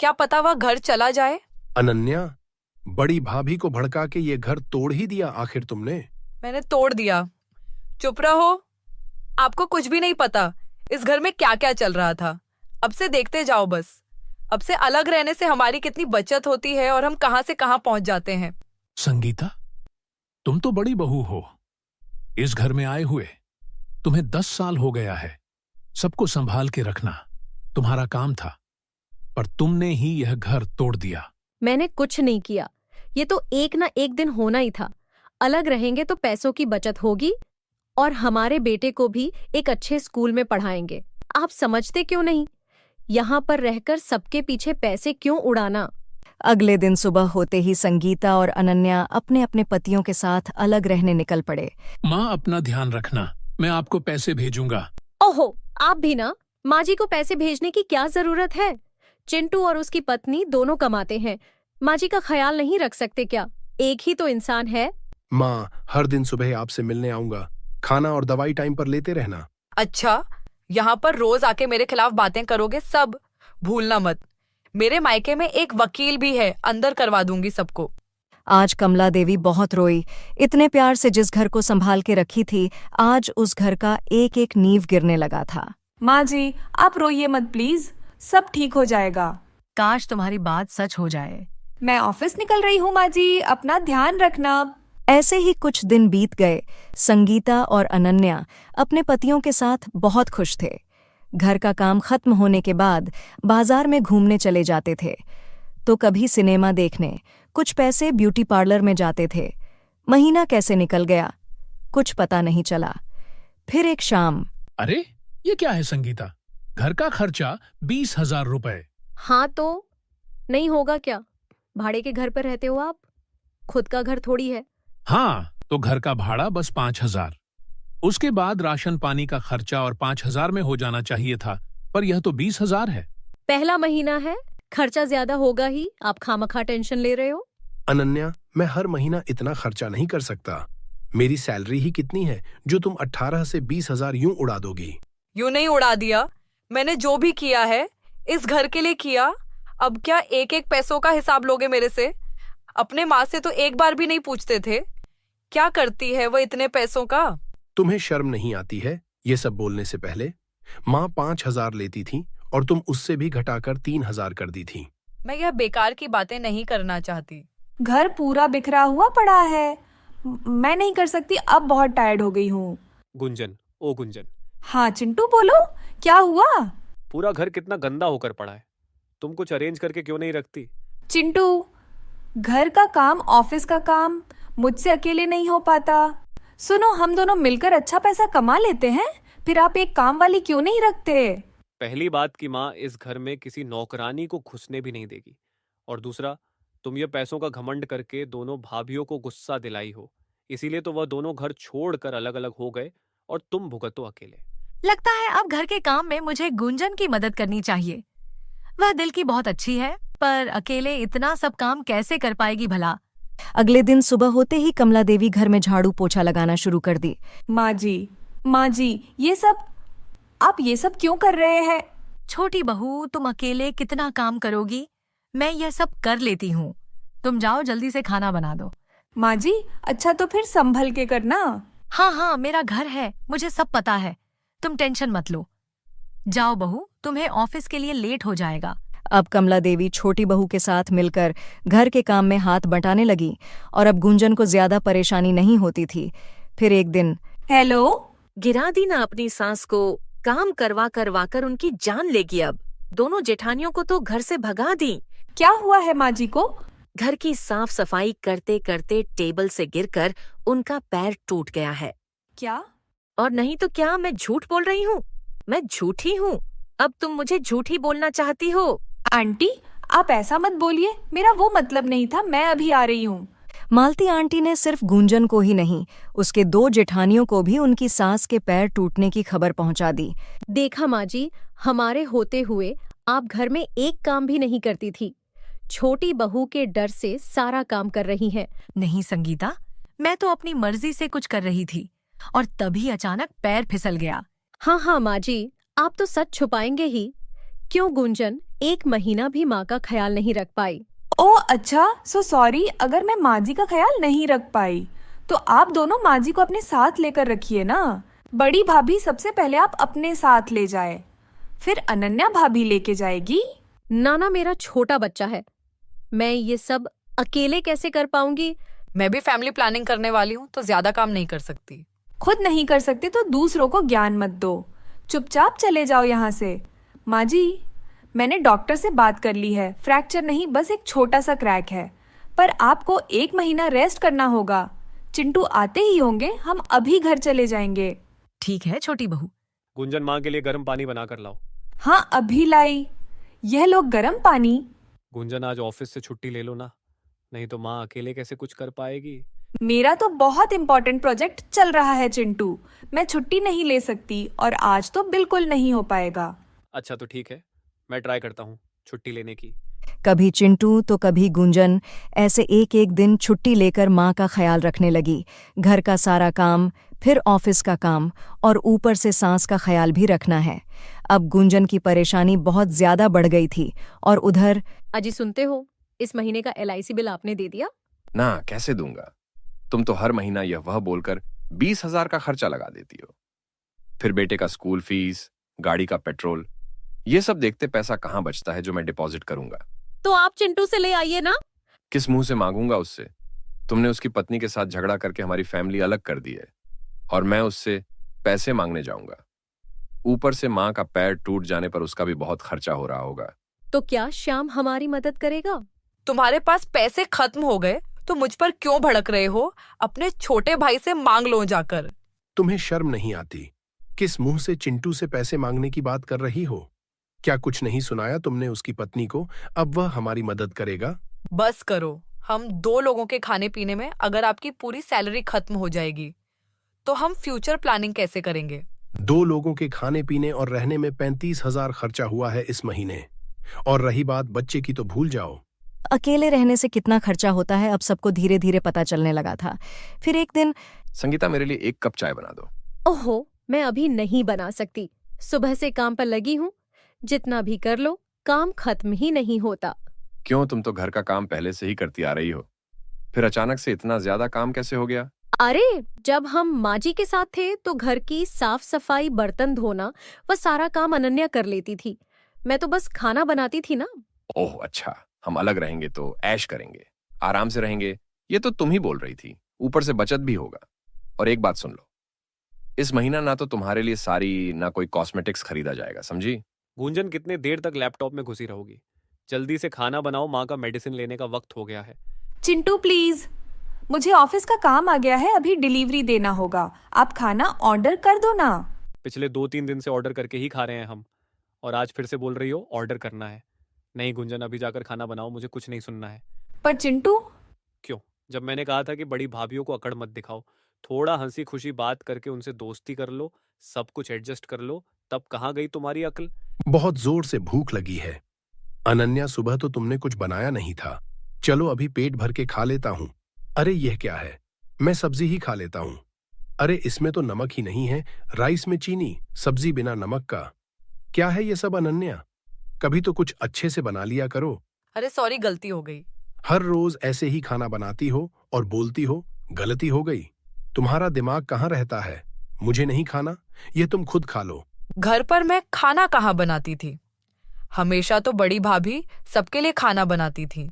क्या पता वह घर चला जाए। अनन्या, बड़ी भाभी को भड़का के ये घर तोड़ ही दिया आखिर तुमने। मैंने तोड़ दिया। चुप रहो, आपको कुछ भी नहीं पता इस घर में क्या क्या चल रहा था। अब से देखते जाओ बस। अब से अलग रहने से हमारी कितनी बचत होती है और हम कहां से कहां पहुंच जाते हैं। संगीता, तुम तो बड़ी बहू हो इस घर में आए हुए। तुम्हें 10 साल हो गया है। सबको संभाल के रखना तुम्हारा काम था, पर तुमने ही यह घर तोड़ दिया। मैंने कुछ नहीं किया। ये तो एक ना एक दिन होना ही था। अलग रहेंगे तो पैसों की बचत होगी और हमारे बेटे को भी एक अच्छे स्कूल में पढ़ाएंगे। आप समझते क्यों नहीं? यहाँ पर रहकर सबके पीछे पैसे क्यों उड़ाना? अगले दिन सुबह होते ही संगीता और अनन्या अपने अपने पतियों के साथ अलग रहने निकल पड़े। माँ, अपना ध्यान रखना, मैं आपको पैसे भेजूंगा। ओहो, आप भी ना? माँ जी को पैसे भेजने की क्या जरूरत है? चिंटू और उसकी पत्नी दोनों कमाते हैं। माँ जी का ख्याल नहीं रख सकते क्या? एक ही तो इंसान है। माँ, हर दिन सुबह आपसे मिलने आऊंगा। खाना और दवाई टाइम पर लेते रहना। अच्छा, यहाँ पर रोज आके मेरे खिलाफ बातें करोगे सब? भूलना मत, मेरे मायके में एक वकील भी है, अंदर करवा दूंगी सबको। आज कमला देवी बहुत रोई। इतने प्यार से जिस घर को संभाल के रखी थी, आज उस घर का एक एक नींव गिरने लगा था। माँ जी, आप रोइए मत प्लीज, सब ठीक हो जाएगा। काश तुम्हारी बात सच हो जाए। मैं ऑफिस निकल रही हूँ माँ जी, अपना ध्यान रखना। ऐसे ही कुछ दिन बीत गए। संगीता और अनन्या अपने पतियों के साथ बहुत खुश थे। घर का काम खत्म होने के बाद बाजार में घूमने चले जाते थे तो कभी सिनेमा देखने, कुछ पैसे ब्यूटी पार्लर में जाते थे। महीना कैसे निकल गया, कुछ पता नहीं चला। फिर एक शाम, अरे ये क्या है संगीता, घर का खर्चा 20,000 रुपए। हाँ तो नहीं होगा क्या? भाड़े के घर पर रहते हो आप, खुद का घर थोड़ी है। हाँ, तो घर का भाड़ा बस 5,000, उसके बाद राशन पानी का खर्चा और 5,000 में हो जाना चाहिए था, पर यह तो 20,000 है। पहला महीना है, खर्चा ज्यादा होगा ही, आप खामखा टेंशन ले रहे हो। अनन्या, मैं हर महीना इतना खर्चा नहीं कर सकता। मेरी सैलरी ही कितनी है जो तुम 18 से 20,000 यूं उड़ा दोगी? यूं नहीं उड़ा दिया, मैंने जो भी किया है इस घर के लिए किया। अब क्या एक एक पैसों का हिसाब लोगे मेरे से? अपने माँ से तो एक बार भी नहीं पूछते थे। क्या करती है वो इतने पैसों का? तुम्हें शर्म नहीं आती है ये सब बोलने से पहले? माँ 5,000 लेती थी और तुम उससे भी घटाकर 3,000 कर दी थी। मैं यह बेकार की बातें नहीं करना चाहती। घर पूरा बिखरा हुआ पड़ा है, मैं नहीं कर सकती, अब बहुत टायर्ड हो गई हूँ। गुंजन, ओ गुंजन, हाँ चिंटू बोलो, क्या हुआ? पूरा घर कितना गंदा होकर पड़ा है, तुम कुछ अरेंज करके क्यों नहीं रखती? चिंटू, घर का काम, ऑफिस का काम मुझसे अकेले नहीं हो पाता। सुनो, हम दोनों मिलकर अच्छा पैसा कमा लेते हैं, फिर आप एक काम वाली क्यों नहीं रखते? पहली बात कि माँ इस घर में किसी नौकरानी को घुसने भी नहीं देगी, और दूसरा, तुम ये पैसों का घमंड करके दोनों भाभियों को गुस्सा दिलाई हो, इसीलिए तो वह दोनों घर छोड़कर अलग अलग हो गए और तुम भुगतो अकेले। लगता है अब घर के काम में मुझे गुंजन की मदद करनी चाहिए। वह दिल की बहुत अच्छी है, पर अकेले इतना सब काम कैसे कर पाएगी भला? अगले दिन सुबह होते ही कमला देवी घर में झाड़ू पोछा लगाना शुरू कर दी। माँ जी, आप ये सब क्यों कर रहे हैं? छोटी बहू, तुम अकेले कितना काम करोगी? मैं यह सब कर लेती हूँ। तुम जाओ, जल्दी से खाना बना दो। माँ जी, अच्छा तो फिर संभल के करना। हाँ, मेरा घर है, मुझे सब पता है, तुम टेंशन मत लो। जाओ बहू, तुम्हें ऑफिस के लिए लेट हो जाएगा। अब कमला देवी छोटी बहू के साथ मिलकर घर के काम में हाथ बटाने लगी और अब गुंजन को ज्यादा परेशानी नहीं होती थी। फिर एक दिन, हेलो, गिरा दी ना अपनी सास को, काम करवा कर उनकी जान लेगी। अब दोनों जेठानियों को तो घर से भगा दी। क्या हुआ है माँ जी को? घर की साफ सफाई करते करते टेबल से गिरकर उनका पैर टूट गया है। क्या? और नहीं तो क्या, मैं झूठ बोल रही हूँ? मैं झूठी हूँ? अब तुम मुझे झूठी बोलना चाहती हो? आंटी, आप ऐसा मत बोलिए, मेरा वो मतलब नहीं था, मैं अभी आ रही हूँ। मालती आंटी ने सिर्फ गुंजन को ही नहीं, उसके 2 जेठानियों को भी उनकी सास के पैर टूटने की खबर पहुंचा दी। देखा माँ जी, हमारे होते हुए आप घर में एक काम भी नहीं करती थी। छोटी बहू के डर से सारा काम कर रही हैं। नहीं संगीता, मैं तो अपनी मर्जी से कुछ कर रही थी और तभी अचानक पैर फिसल गया। हाँ माँ जी, आप तो सच छुपाएंगे ही। क्यों गुंजन, एक महीना भी माँ का ख्याल नहीं रख पाई? ओह अच्छा, सो सॉरी अगर मैं माँ जी का ख्याल नहीं रख पाई। तो आप दोनों माँ जी को अपने साथ लेकर रखिए ना। बड़ी भाभी सबसे पहले आप अपने साथ ले जाए, फिर अनन्या भाभी लेके जाएगी। नाना मेरा छोटा बच्चा है, मैं ये सब अकेले कैसे कर पाऊंगी? मैं भी फैमिली प्लानिंग करने वाली हूँ, तो ज्यादा काम नहीं कर सकती। खुद नहीं कर सकते तो दूसरों को ज्ञान मत दो, चुपचाप चले जाओ यहाँ से। माँ जी, मैंने डॉक्टर से बात कर ली है, फ्रैक्चर नहीं, बस एक छोटा सा क्रैक है, पर आपको 1 महीना रेस्ट करना होगा। चिंटू आते ही होंगे, हम अभी घर चले जाएंगे। ठीक है छोटी बहू। गुंजन, माँ के लिए गर्म पानी बना कर लाओ। हाँ अभी लाई। यह लो गर्म पानी। गुंजन, आज ऑफिस से छुट्टी ले लो ना, नहीं तो माँ अकेले कैसे कुछ कर पाएगी। मेरा तो बहुत इम्पोर्टेंट प्रोजेक्ट चल रहा है चिंटू, मैं छुट्टी नहीं ले सकती और आज तो बिल्कुल नहीं हो पाएगा। अच्छा तो ठीक है, मैं ट्राई करता हूँ छुट्टी लेने की। कभी चिंटू तो कभी गुंजन ऐसे एक दिन छुट्टी लेकर माँ का ख्याल रखने लगी। घर का सारा काम, फिर ऑफिस का काम और ऊपर से सांस का ख्याल भी रखना है। अब गुंजन की परेशानी बहुत ज्यादा बढ़ गई थी और उधर, अजी सुनते हो, इस महीने का LIC बिल आपने दे दिया? ना, कैसे दूंगा? तुम तो हर महीना यह वह बोलकर 20,000 का खर्चा लगा देती हो। फिर बेटे का स्कूल फीस, गाड़ी का पेट्रोल, ये सब देखते पैसा कहाँ बचता है जो मैं डिपॉजिट करूंगा। तो आप चिंटू से ले आइए ना। किस मुंह से मांगूंगा उससे? तुमने उसकी पत्नी के साथ झगड़ा करके हमारी फैमिली अलग कर दी है और मैं उससे पैसे मांगने जाऊंगा। ऊपर से माँ का पैर टूट जाने पर उसका भी बहुत खर्चा हो रहा होगा। तो क्या श्याम हमारी मदद करेगा? तुम्हारे पास पैसे खत्म हो गए तो मुझ पर क्यों भड़क रहे हो? अपने छोटे भाई से मांग लो जाकर। तुम्हें शर्म नहीं आती? किस मुंह से चिंटू से पैसे मांगने की बात कर रही हो? क्या कुछ नहीं सुनाया तुमने उसकी पत्नी को? अब वह हमारी मदद करेगा। बस करो। हम 2 लोगों के खाने पीने में अगर आपकी पूरी सैलरी खत्म हो जाएगी तो हम फ्यूचर प्लानिंग कैसे करेंगे? 2 लोगों के खाने पीने और रहने में 35,000 खर्चा हुआ है इस महीने। और रही बात बच्चे की तो भूल जाओ। अकेले रहने से कितना खर्चा होता है अब सबको धीरे धीरे पता चलने लगा था। फिर एक दिन, संगीता मेरे लिए 1 कप चाय बना दो। ओहो, मैं अभी नहीं बना सकती। सुबह से काम पर लगी हूँ। जितना भी कर लो, काम खत्म ही नहीं होता। क्यों, तुम तो घर का काम पहले से ही करती आ रही हो, फिर अचानक से इतना ज्यादा काम कैसे हो गया? अरे, जब हम माँ जी के साथ थे तो घर की साफ सफाई, बर्तन धोना, वह सारा काम अनन्या कर लेती थी। मैं तो बस खाना बनाती थी ना। ओह अच्छा, हम अलग रहेंगे तो ऐश करेंगे, आराम से रहेंगे, ये तो तुम ही बोल रही थी। ऊपर से बचत भी होगा। और एक बात सुन लो, इस महीना ना तो तुम्हारे लिए साड़ी ना कोई कॉस्मेटिक्स खरीदा जाएगा, समझी? गुंजन, कितने देर तक लैपटॉप में घुसी रहोगी? जल्दी से खाना बनाओ, माँ का मेडिसिन लेने का वक्त हो गया है। चिंटू प्लीज, मुझे ऑफिस का काम आ गया है, अभी डिलीवरी देना होगा। आप खाना ऑर्डर कर दो ना। पिछले 2-3 दिन से ऑर्डर करके ही खा रहे हैं हम, और आज फिर से बोल रही हो ऑर्डर करना है। नहीं गुंजन, अभी जाकर खाना बनाओ, मुझे कुछ नहीं सुनना है। पर चिंटू, क्यों? जब मैंने कहा था कि बड़ी भाभीयों को अकड़ मत दिखाओ, थोड़ा हंसी खुशी बात करके उनसे दोस्ती कर लो, सब कुछ एडजस्ट कर लो, तब कहाँ गई तुम्हारी अक्ल? बहुत जोर से भूख लगी है। अनन्या, सुबह तो तुमने कुछ बनाया नहीं था। चलो अभी पेट भर के खा लेता हूँ। अरे यह क्या है, मैं सब्जी ही खा लेता हूँ। अरे इसमें तो नमक ही नहीं है, राइस में चीनी, सब्जी बिना नमक का। क्या है ये सब अनन्या? कभी तो कुछ अच्छे से बना लिया करो। अरे सॉरी, गलती हो गई। हर रोज ऐसे ही खाना बनाती हो और बोलती हो गलती हो गई। तुम्हारा दिमाग कहाँ रहता है? मुझे नहीं खाना, ये तुम खुद खा लो। घर पर मैं खाना कहाँ बनाती थी? हमेशा तो बड़ी भाभी सबके लिए खाना बनाती थी।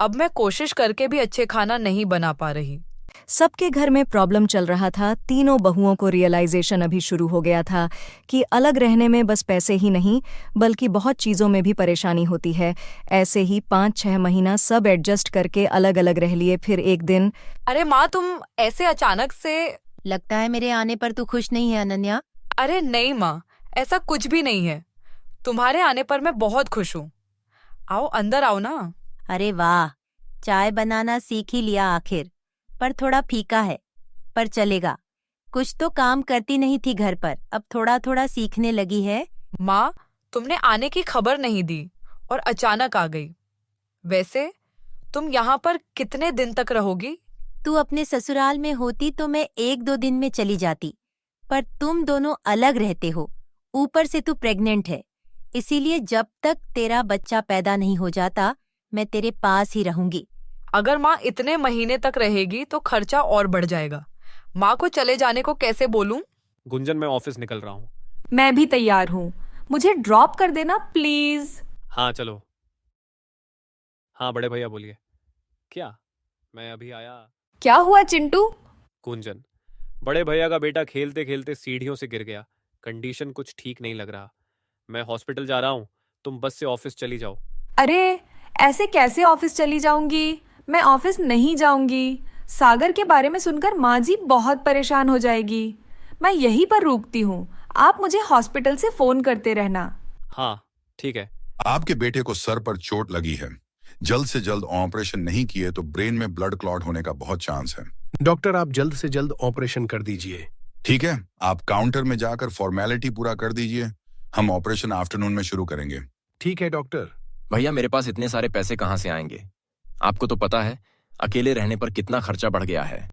अब मैं कोशिश करके भी अच्छे खाना नहीं बना पा रही। सबके घर में प्रॉब्लम चल रहा था। तीनों बहुओं को रियलाइजेशन अभी शुरू हो गया था कि अलग रहने में बस पैसे ही नहीं बल्कि बहुत चीज़ों में भी परेशानी होती है। ऐसे ही 5-6 महीना सब एडजस्ट करके अलग अलग रह लिए। फिर एक दिन, अरे माँ, तुम ऐसे अचानक से? लगता है मेरे आने पर तू खुश नहीं है अनन्या। अरे नहीं माँ, ऐसा कुछ भी नहीं है। तुम्हारे आने पर मैं बहुत खुश हूँ। आओ, अंदर आओ ना। अरे वाह, चाय बनाना सीख ही लिया आखिर, पर थोड़ा फीका है, पर चलेगा। कुछ तो काम करती नहीं थी घर पर, अब थोड़ा थोड़ा सीखने लगी है। माँ, तुमने आने की खबर नहीं दी और अचानक आ गई। वैसे तुम यहाँ पर कितने दिन तक रहोगी? तू अपने ससुराल में होती तो मैं 1-2 दिन में चली जाती, पर तुम दोनों अलग रहते हो, ऊपर से तू प्रेग्नेंट है, इसीलिए जब तक तेरा बच्चा पैदा नहीं हो जाता मैं तेरे पास ही रहूंगी। अगर माँ इतने महीने तक रहेगी तो खर्चा और बढ़ जाएगा। माँ को चले जाने को कैसे बोलूं? गुंजन, मैं ऑफिस निकल रहा हूँ। मैं भी तैयार हूँ, मुझे ड्रॉप कर देना प्लीज। हाँ चलो। हाँ बड़े भैया बोलिए। क्या? मैं अभी आया। क्या हुआ चिंटू? गुंजन, बड़े भैया का बेटा खेलते खेलते सीढ़ियों से गिर गया। कंडीशन कुछ ठीक नहीं लग रहा। मैं हॉस्पिटल जा रहा हूँ, तुम बस से ऑफिस चली जाओ। अरे ऐसे कैसे ऑफिस चली जाऊंगी? मैं ऑफिस नहीं जाऊंगी। सागर के बारे में सुनकर माँ जी बहुत परेशान हो जाएगी। मैं यहीं पर रुकती हूँ, आप मुझे हॉस्पिटल से फोन करते रहना। हाँ ठीक है। आपके बेटे को सर पर चोट लगी है, जल्द से जल्द ऑपरेशन नहीं किए तो ब्रेन में ब्लड क्लॉट होने का बहुत चांस है। डॉक्टर, आप जल्द से जल्द ऑपरेशन कर दीजिए। ठीक है, आप काउंटर में जाकर फॉर्मेलिटी पूरा कर दीजिए, हम ऑपरेशन आफ्टरनून में शुरू करेंगे। ठीक है डॉक्टर। भैया, मेरे पास इतने सारे पैसे कहाँ से आएंगे? आपको तो पता है अकेले रहने पर कितना खर्चा बढ़ गया है।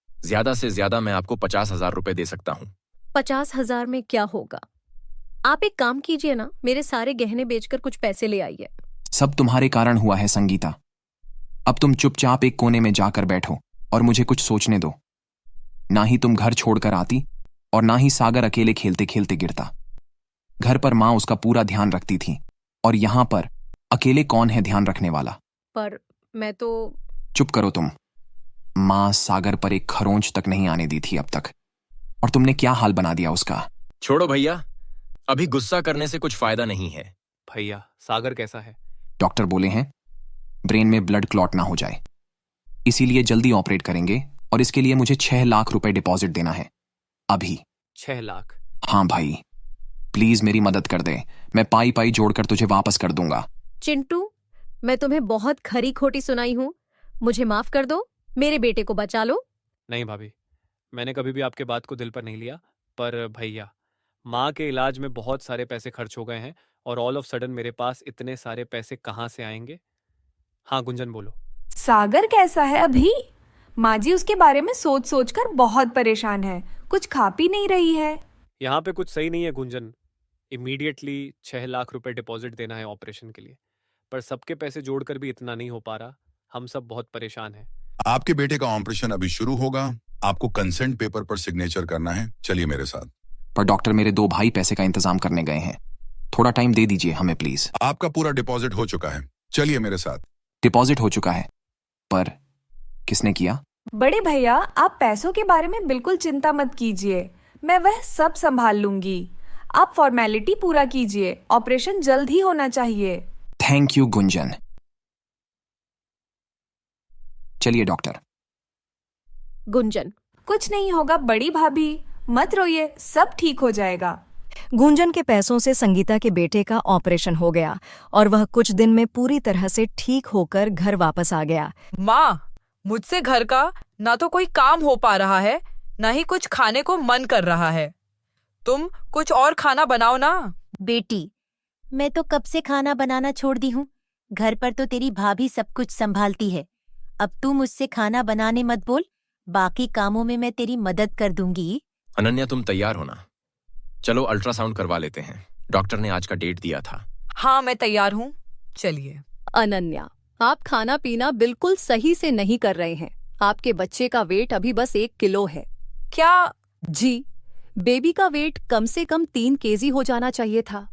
ज्यादा से ज्यादा मैं आपको 50,000 रुपए दे सकता हूँ। 50,000 में क्या होगा? आप एक काम कीजिए ना, मेरे सारे गहने बेचकर कुछ पैसे ले आइए। सब तुम्हारे कारण हुआ है संगीता। अब तुम चुपचाप एक कोने में जाकर बैठो और मुझे कुछ सोचने दो। ना ही तुम घर छोड़कर आती और ना ही सागर अकेले खेलते खेलते गिरता। घर पर माँ उसका पूरा ध्यान रखती थी और यहाँ पर अकेले कौन है ध्यान रखने वाला? पर मैं तो... चुप करो तुम। माँ सागर पर एक खरोंच तक नहीं आने दी थी अब तक, और तुमने क्या हाल बना दिया उसका। छोड़ो भैया, अभी गुस्सा करने से कुछ फायदा नहीं है। भैया, सागर कैसा है? डॉक्टर बोले हैं ब्रेन में ब्लड क्लॉट ना हो जाए। इसीलिए जल्दी ऑपरेट करेंगे और इसके लिए मुझे 6 लाख रुपए डिपॉजिट देना है अभी। 6 लाख? हाँ भाई, प्लीज मेरी मदद कर दे, मैं पाई पाई जोड़कर तुझे वापस कर दूंगा। चिंटू, मैं तुम्हें बहुत खरी खोटी सुनाई हूँ, मुझे माफ कर दो, मेरे बेटे को बचा लो। नहीं भाभी, मैंने कभी भी आपके बात को दिल पर नहीं लिया, पर भैया, माँ के इलाज में बहुत सारे पैसे खर्च हो गए हैं और ऑल ऑफ सडन मेरे पास इतने सारे पैसे कहाँ से आएंगे? हाँ गुंजन बोलो। सागर कैसा है अभी? माँ जी उसके बारे में सोच सोच कर बहुत परेशान है, कुछ खा पी नहीं रही है। यहाँ पे कुछ सही नहीं है गुंजन। इमीडिएटली 6 लाख रुपए डिपॉजिट देना है ऑपरेशन के लिए, पर सबके पैसे जोड़कर भी इतना नहीं हो पा रहा। हम सब बहुत परेशान हैं। आपके बेटे का ऑपरेशन अभी शुरू होगा, आपको कंसेंट पेपर पर सिग्नेचर करना है। चलिए मेरे साथ। पर डॉक्टर, मेरे 2 भाई पैसे का इंतजाम करने गए हैं, थोड़ा टाइम दे दीजिए हमें प्लीज। आपका पूरा डिपॉजिट हो चुका है, चलिए मेरे साथ। डिपॉजिट हो चुका है, पर किसने किया? बड़े भैया, आप पैसों के बारे में बिल्कुल चिंता मत कीजिए, मैं वह सब संभाल लूंगी। आप फॉर्मेलिटी पूरा कीजिए, ऑपरेशन जल्द ही होना चाहिए। Thank you Gunjan. चलिए डॉक्टर। गुंजन, कुछ नहीं होगा बड़ी भाभी, मत रोइए, सब ठीक हो जाएगा। गुंजन के पैसों से संगीता के बेटे का ऑपरेशन हो गया और वह कुछ दिन में पूरी तरह से ठीक होकर घर वापस आ गया। माँ, मुझसे घर का ना तो कोई काम हो पा रहा है, ना ही कुछ खाने को मन कर रहा है। तुम कुछ और खाना बनाओ ना। बेटी, मैं तो कब से खाना बनाना छोड़ दी हूँ, घर पर तो तेरी भाभी सब कुछ संभालती है। अब तू मुझसे खाना बनाने मत बोल, बाकी कामों में मैं तेरी मदद कर दूंगी। अनन्या, तुम तैयार हो ना? चलो अल्ट्रासाउंड करवा लेते हैं, डॉक्टर ने आज का डेट दिया था। हाँ, मैं तैयार हूँ, चलिए। अनन्या, आप खाना पीना बिल्कुल सही से नहीं कर रहे हैं। आपके बच्चे का वेट अभी बस 1 किलो है। क्या? जी, बेबी का वेट कम से कम 3 केजी हो जाना चाहिए था।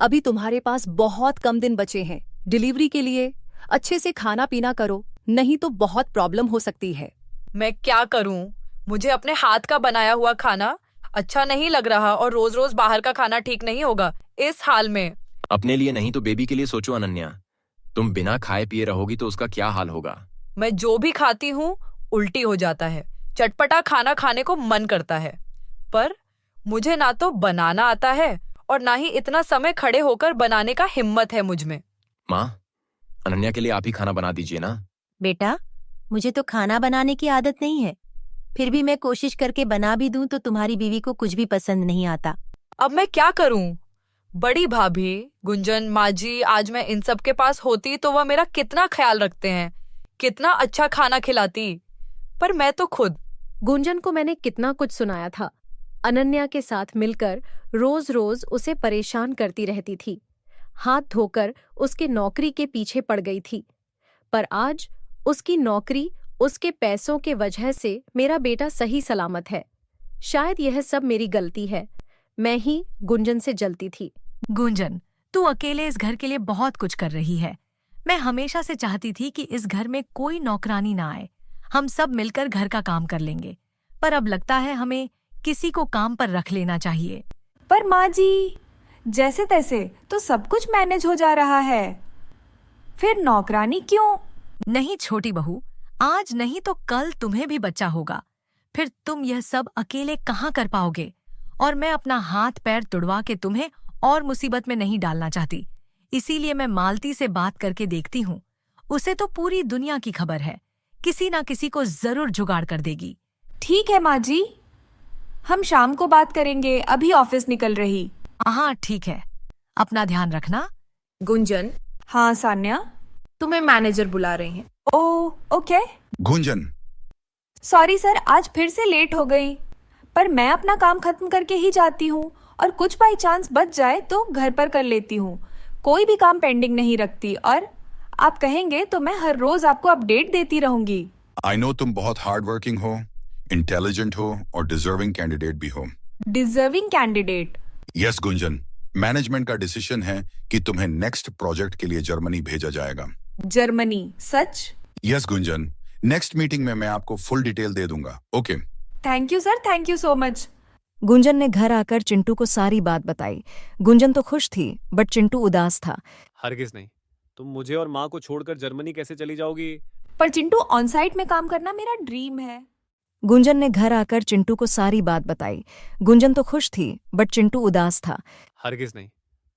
अभी तुम्हारे पास बहुत कम दिन बचे हैं डिलीवरी के लिए। अच्छे से खाना पीना करो, नहीं तो बहुत प्रॉब्लम हो सकती है। मैं क्या करूं? मुझे अपने हाथ का बनाया हुआ खाना अच्छा नहीं लग रहा और रोज रोज बाहर का खाना ठीक नहीं होगा इस हाल में। अपने लिए नहीं तो बेबी के लिए सोचो अनन्या, तुम बिना खाए पिए रहोगी तो उसका क्या हाल होगा? मैं जो भी खाती हूँ उल्टी हो जाता है, चटपटा खाना खाने को मन करता है, पर मुझे ना तो बनाना आता है और ना ही इतना समय खड़े होकर बनाने का हिम्मत है मुझ में। माँ, अनन्या के लिए आप ही खाना बना दीजिए ना। बेटा, मुझे तो खाना बनाने की आदत नहीं है, फिर भी मैं कोशिश करके बना भी दूं तो तुम्हारी बीवी को कुछ भी पसंद नहीं आता। अब मैं क्या करूं? बड़ी भाभी, गुंजन, माँ जी, आज मैं इन सब के पास होती तो वह मेरा कितना ख्याल रखते हैं, कितना अच्छा खाना खिलाती, पर मैं तो खुद। गुंजन को मैंने कितना कुछ सुनाया था। अनन्या के साथ मिलकर रोज रोज उसे परेशान करती रहती थी, हाथ धोकर उसके नौकरी के पीछे पड़ गई थी। पर आज उसकी नौकरी, उसके पैसों के वजह से मेरा बेटा सही सलामत है। शायद यह सब मेरी गलती है, मैं ही गुंजन से जलती थी। गुंजन, तू अकेले इस घर के लिए बहुत कुछ कर रही है। मैं हमेशा से चाहती थी कि इस घर में कोई नौकरानी ना आए, हम सब मिलकर घर का काम कर लेंगे, पर अब लगता है हमें किसी को काम पर रख लेना चाहिए। पर माँ जी, जैसे तैसे तो सब कुछ मैनेज हो जा रहा है, फिर नौकरानी क्यों? नहीं छोटी बहू, आज नहीं तो कल तुम्हें भी बच्चा होगा, फिर तुम यह सब अकेले कहाँ कर पाओगे? और मैं अपना हाथ पैर तुड़वा के तुम्हें और मुसीबत में नहीं डालना चाहती, इसीलिए मैं मालती से बात करके देखती हूँ। उसे तो पूरी दुनिया की खबर है, किसी ना किसी को जरूर जुगाड़ कर देगी। ठीक है माँ जी, हम शाम को बात करेंगे, अभी ऑफिस निकल रही। हाँ ठीक है, अपना ध्यान रखना। गुंजन। हाँ सान्या, तुम्हें मैनेजर बुला रही हैं। ओके। गुंजन। सॉरी सर, आज फिर से लेट हो गई, पर मैं अपना काम खत्म करके ही जाती हूँ और कुछ बाई चांस बच जाए तो घर पर कर लेती हूँ, कोई भी काम पेंडिंग नहीं रखती, और आप कहेंगे तो मैं हर रोज आपको अपडेट देती रहूंगी। आई नो तुम बहुत हार्ड वर्किंग हो, इंटेलिजेंट हो और डिजर्विंग कैंडिडेट भी हो। Deserving candidate? Yes Gunjan, management का डिसीजन है कि तुम्हें नेक्स्ट प्रोजेक्ट के लिए जर्मनी भेजा जाएगा। जर्मनी? सच? यस गुंजन, नेक्स्ट मीटिंग में मैं आपको फुल डिटेल दे दूंगा। Okay. Thank you sir, thank you so much. Gunjan ने घर आकर चिंटू को सारी बात बताई। गुंजन तो खुश थी, बट चिंटू उदास था। हरगिज नहीं, तुम मुझे और माँ को छोड़कर जर्मनी कैसे चली जाओगी? पर चिंटू, ऑन साइट में काम करना मेरा ड्रीम है। गुंजन ने घर आकर चिंटू को सारी बात बताई। गुंजन तो खुश थी, बट चिंटू उदास था। हरगिज नहीं,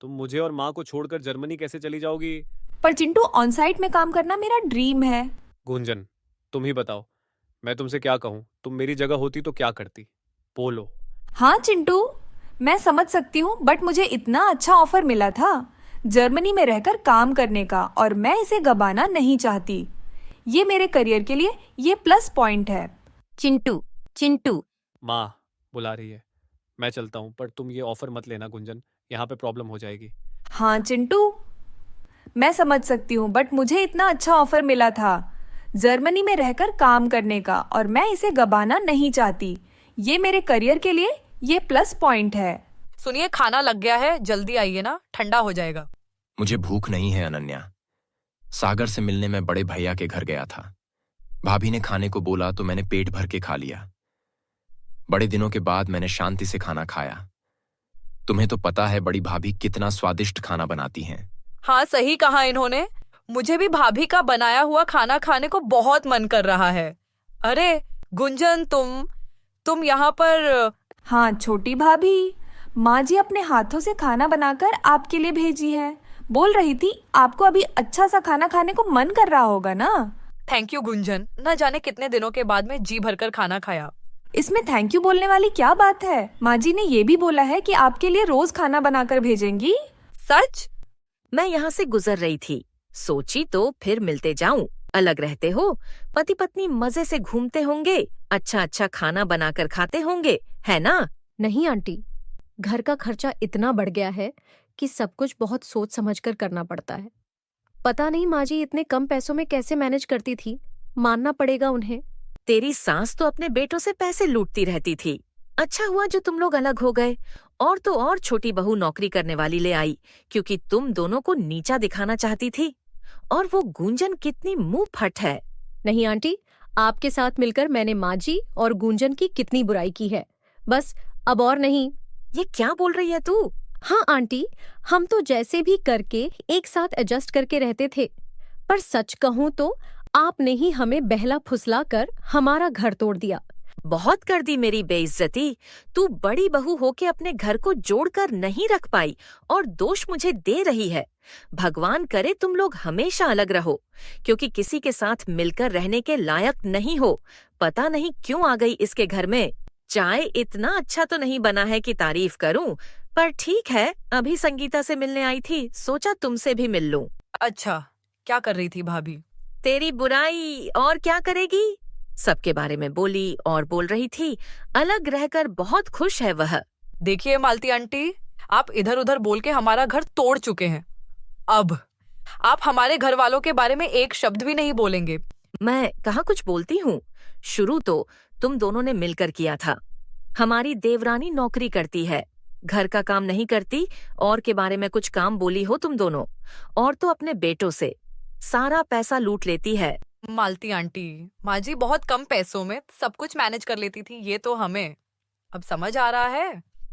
तुम मुझे और माँ को छोड़कर जर्मनी कैसे चली जाओगी? पर चिंटू, ऑन साइट में काम करना मेरा ड्रीम है। गुंजन, तुम ही बताओ, मैं तुमसे क्या कहूँ? तुम मेरी जगह होती तो क्या करती? बोलो। हाँ चिंटू, मैं समझ सकती हूँ, बट मुझे इतना अच्छा ऑफर मिला था जर्मनी में रहकर काम करने का, और मैं इसे गंवाना नहीं चाहती। ये मेरे करियर के लिए ये प्लस पॉइंट है। चिंटू, चिंटू। माँ बुला रही है, मैं चलता हूँ, पर तुम ये ऑफर मत लेना गुंजन, यहाँ पे प्रॉब्लम हो जाएगी। हाँ चिंटू, मैं समझ सकती हूँ, बट मुझे इतना अच्छा ऑफर मिला था जर्मनी में रहकर काम करने का, और मैं इसे गंवाना नहीं चाहती। ये मेरे करियर के लिए ये प्लस पॉइंट है। सुनिए, खाना लग गया है, जल्दी आइए ना, ठंडा हो जाएगा। मुझे भूख नहीं है अनन्या। सागर से मिलने में बड़े भैया के घर गया था। भाभी ने खाने को बोला तो मैंने पेट भर के खा लिया। बड़े दिनों के बाद मैंने शांति से खाना खाया। तुम्हें तो पता है बड़ी भाभी कितना स्वादिष्ट खाना बनाती हैं। हाँ, सही कहा इन्होंने। मुझे भी भाभी का बनाया हुआ खाना खाने को बहुत मन कर रहा है। अरे गुंजन, तुम यहाँ पर? हाँ छोटी भाभी, माँ जी अपने हाथों से खाना बनाकर आपके लिए भेजी है। बोल रही थी आपको अभी अच्छा सा खाना खाने को मन कर रहा होगा ना। थैंक यू गुंजन, न जाने कितने दिनों के बाद में जी भरकर खाना खाया। इसमें थैंक यू बोलने वाली क्या बात है? माँ जी ने ये भी बोला है कि आपके लिए रोज खाना बनाकर भेजेंगी। सच? मैं यहाँ से गुजर रही थी, सोची तो फिर मिलते जाऊं। अलग रहते हो, पति पत्नी मजे से घूमते होंगे, अच्छा अच्छा खाना बनाकर खाते होंगे, है ना? नहीं आंटी, घर का खर्चा इतना बढ़ गया है कि सब कुछ बहुत सोच समझकर करना पड़ता है। पता नहीं माँ जी इतने कम पैसों में कैसे मैनेज करती थी, मानना पड़ेगा उन्हें। तेरी सास तो अपने बेटों से पैसे लूटती रहती थी। अच्छा हुआ जो तुम लोग अलग हो गए, और तो और छोटी बहू नौकरी करने वाली ले आई, क्योंकि तुम दोनों को नीचा दिखाना चाहती थी। और वो गूंजन कितनी मुंह फट है। नहीं आंटी, आपके साथ मिलकर मैंने माँ जी और गूंजन की कितनी बुराई की है, बस अब और नहीं। ये क्या बोल रही है तू? हाँ आंटी, हम तो जैसे भी करके एक साथ एडजस्ट करके रहते थे, पर सच कहूँ तो आपने ही हमें बहला फुसला कर हमारा घर तोड़ दिया। बहुत कर दी मेरी बेइज्जती। तू बड़ी बहू होके अपने घर को जोड़कर नहीं रख पाई और दोष मुझे दे रही है। भगवान करे तुम लोग हमेशा अलग रहो, क्योंकि किसी के साथ मिलकर रहने के लायक नहीं हो। पता नहीं क्यों आ गई इसके घर में। चाय इतना अच्छा तो नहीं बना है कि तारीफ करूं, पर ठीक है, अभी संगीता से मिलने आई थी, सोचा तुमसे भी मिल लूं। अच्छा, क्या कर रही थी भाभी? तेरी बुराई, और क्या करेगी? सबके बारे में बोली और बोल रही थी। अलग रहकर बहुत खुश है वह। देखिए मालती आंटी, आप इधर उधर बोल के हमारा घर तोड़ चुके हैं। अब आप हमारे घर वालों के बारे में एक शब्द भी नहीं बोलेंगे। मैं कहाँ कुछ बोलती हूँ? शुरू तो तुम दोनों ने मिलकर किया था। हमारी देवरानी नौकरी करती है, घर का काम नहीं करती, और के बारे में कुछ काम बोली हो तुम दोनों, और तो अपने बेटों से सारा पैसा लूट लेती है। मालती आंटी, माँ जी बहुत कम पैसों में सब कुछ मैनेज कर लेती थी, ये तो हमें अब समझ आ रहा है।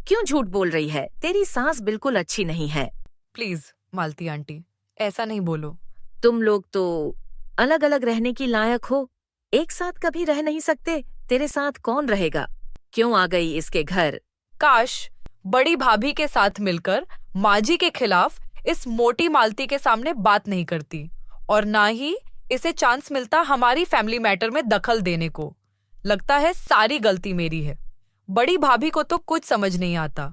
क्यों झूठ बोल रही है? तेरी सास बिल्कुल अच्छी नहीं है। प्लीज मालती आंटी, ऐसा नहीं बोलो। तुम लोग तो अलग अलग रहने की लायक हो, एक साथ कभी रह नहीं सकते। तेरे साथ कौन रहेगा? क्यों आ गई इसके घर? काश बड़ी भाभी के साथ मिलकर माँ जी के खिलाफ इस मोटी मालती के सामने बात नहीं करती, और ना ही इसे चांस मिलता हमारी फैमिली मैटर में दखल देने को। लगता है सारी गलती मेरी है। बड़ी भाभी को तो कुछ समझ नहीं आता।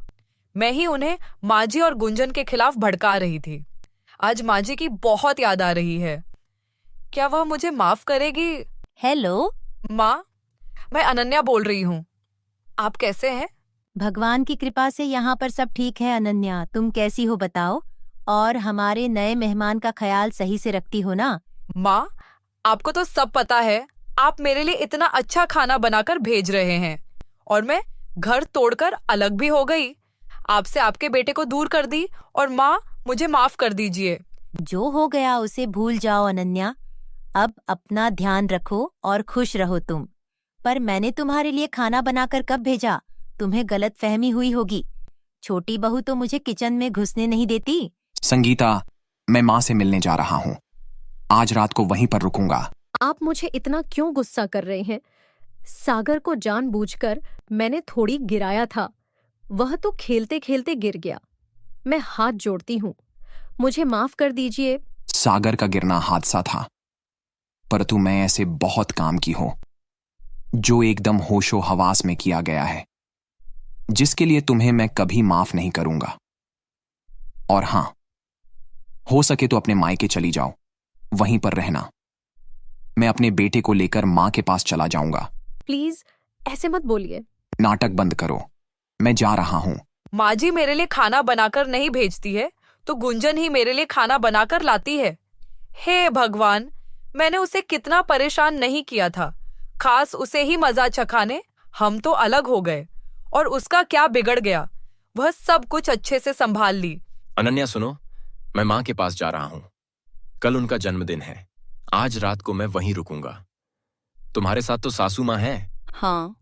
मैं ही उन्हें माँ जी और गुंजन के खिलाफ भड़का रही थी। आज माँ जी की बहुत याद आ रही है। क्या वह मुझे माफ करेगी? हेलो माँ, मैं अनन्या बोल रही हूँ। आप कैसे हैं? भगवान की कृपा से यहाँ पर सब ठीक है अनन्या, तुम कैसी हो बताओ? और हमारे नए मेहमान का ख्याल सही से रखती हो ना? माँ, आपको तो सब पता है। आप मेरे लिए इतना अच्छा खाना बनाकर भेज रहे हैं, और मैं घर तोड़कर अलग भी हो गई। आपसे आपके बेटे को दूर कर दी, और माँ मुझे माफ कर दीजिए। जो हो गया उसे भूल जाओ अनन्या, अब अपना ध्यान रखो और खुश रहो तुम। पर मैंने तुम्हारे लिए खाना बनाकर कब भेजा? तुम्हें गलत फहमी हुई होगी। छोटी बहू तो मुझे किचन में घुसने नहीं देती। संगीता, मैं माँ से मिलने जा रहा हूँ। आज रात को वहीं पर रुकूंगा। आप मुझे इतना क्यों गुस्सा कर रहे हैं? सागर को जानबूझकर मैंने थोड़ी गिराया था। वह तो खेलते खेलते गिर गया। मैं हाथ जोड़ती हूँ, मुझे माफ कर दीजिए। सागर का गिरना हादसा था, परंतु मैं ऐसे बहुत काम की हूं जो एकदम होशो हवास में किया गया है, जिसके लिए तुम्हें मैं कभी माफ नहीं करूंगा। और हां, हो सके तो अपने मायके चली जाओ, वहीं पर रहना। मैं अपने बेटे को लेकर मां के पास चला जाऊंगा। प्लीज ऐसे मत बोलिए। नाटक बंद करो, मैं जा रहा हूं। माँ जी मेरे लिए खाना बनाकर नहीं भेजती है तो गुंजन ही मेरे लिए खाना बनाकर लाती है। हे भगवान, मैंने उसे कितना परेशान नहीं किया था, खास उसे ही मजा चखाने। हम तो अलग हो गए और उसका क्या बिगड़ गया? वह सब कुछ अच्छे से संभाल ली। अनन्या सुनो, मैं माँ के पास जा रहा हूँ। कल उनका जन्मदिन है। आज रात को मैं वहीं रुकूंगा। तुम्हारे साथ तो सासू माँ है। हाँ,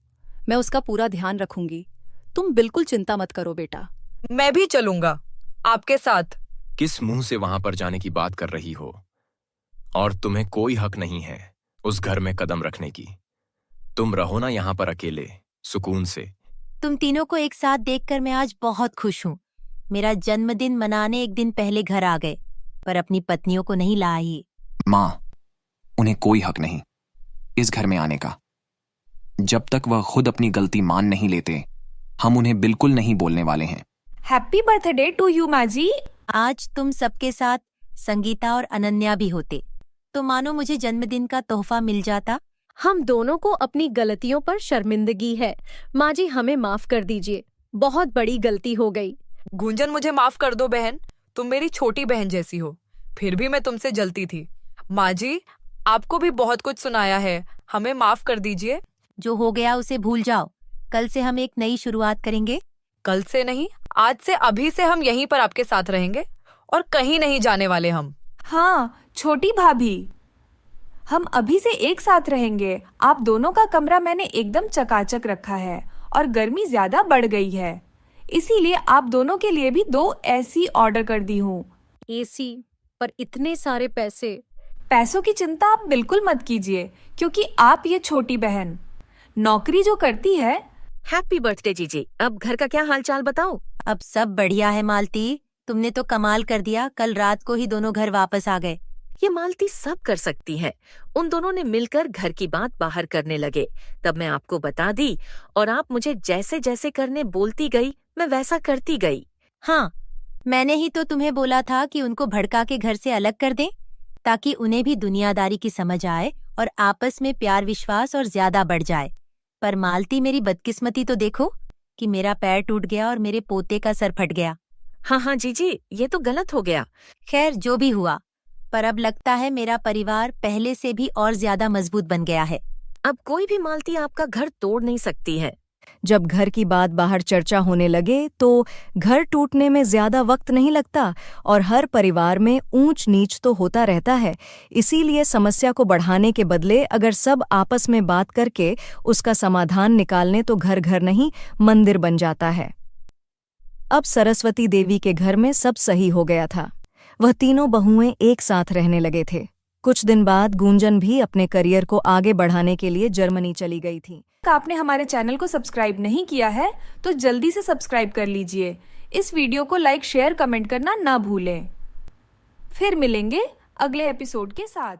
मैं उसका पूरा ध्यान रखूंगी। तुम बिल्कुल चिंता मत करो बेटा। मैं भी चलूंगा आपके साथ। किस मुंह से वहां पर जाने की बात कर रही हो? और तुम्हें कोई हक नहीं है उस घर में कदम रखने की। तुम रहो ना यहाँ पर अकेले, सुकून से। तुम तीनों को एक साथ देखकर मैं आज बहुत खुश हूँ। मेरा जन्मदिन मनाने एक दिन पहले घर आ गए, पर अपनी पत्नियों को नहीं लाई। मां, उन्हें कोई हक नहीं इस घर में आने का। जब तक वह खुद अपनी गलती मान नहीं लेते, हम उन्हें बिल्कुल नहीं बोलने वाले हैं। हैप्पी बर्थडे टू यू माँ जी। आज तुम सबके साथ संगीता और अनन्या भी होते तो मानो मुझे जन्मदिन का तोहफा मिल जाता। हम दोनों को अपनी गलतियों पर शर्मिंदगी है। माँ जी हमें माफ कर दीजिए, बहुत बड़ी गलती हो गई। गुंजन मुझे माफ कर दो बहन, तुम मेरी छोटी बहन जैसी हो। फिर भी मैं तुमसे जलती थी। माँ जी आपको भी बहुत कुछ सुनाया है, हमें माफ कर दीजिए। जो हो गया उसे भूल जाओ। कल से हम एक नई शुरुआत करेंगे। कल से नहीं, आज से, अभी से हम यहीं पर आपके साथ रहेंगे और कहीं नहीं जाने वाले हम। हाँ छोटी भाभी, हम अभी से एक साथ रहेंगे। आप दोनों का कमरा मैंने एकदम चकाचक रखा है और गर्मी ज्यादा बढ़ गई है, इसीलिए आप दोनों के लिए भी 2 एसी ऑर्डर कर दी हूँ। एसी पर इतने सारे पैसे? पैसों की चिंता आप बिल्कुल मत कीजिए, क्योंकि आप ये छोटी बहन नौकरी जो करती है। हैप्पी बर्थडे जीजी। अब घर का क्या हालचाल बताओ? अब सब बढ़िया है मालती, तुमने तो कमाल कर दिया। कल रात को ही दोनों घर वापस आ गए। ये मालती सब कर सकती है। उन दोनों ने मिलकर घर की बात बाहर करने लगे, तब मैं आपको बता दी और आप मुझे जैसे जैसे करने बोलती गई मैं वैसा करती गई। हाँ, मैंने ही तो तुम्हें बोला था कि उनको भड़का के घर से अलग कर दें, ताकि उन्हें भी दुनियादारी की समझ आए और आपस में प्यार विश्वास और ज्यादा बढ़ जाए। पर मालती मेरी बदकिस्मती तो देखो कि मेरा पैर टूट गया और मेरे पोते का सर फट गया। हाँ जीजी, ये तो गलत हो गया। खैर जो भी हुआ, पर अब लगता है मेरा परिवार पहले से भी और ज्यादा मजबूत बन गया है। अब कोई भी मालती आपका घर तोड़ नहीं सकती है। जब घर की बात बाहर चर्चा होने लगे तो घर टूटने में ज्यादा वक्त नहीं लगता और हर परिवार में ऊंच नीच तो होता रहता है। इसीलिए समस्या को बढ़ाने के बदले अगर सब आपस में बात करके उसका समाधान निकालने तो घर घर नहीं मंदिर बन जाता है। अब सरस्वती देवी के घर में सब सही हो गया था। वह तीनों बहुएं एक साथ रहने लगे थे। कुछ दिन बाद गुंजन भी अपने करियर को आगे बढ़ाने के लिए जर्मनी चली गई थी। आपने हमारे चैनल को सब्सक्राइब नहीं किया है तो जल्दी से सब्सक्राइब कर लीजिए। इस वीडियो को लाइक शेयर कमेंट करना ना भूलें। फिर मिलेंगे अगले एपिसोड के साथ।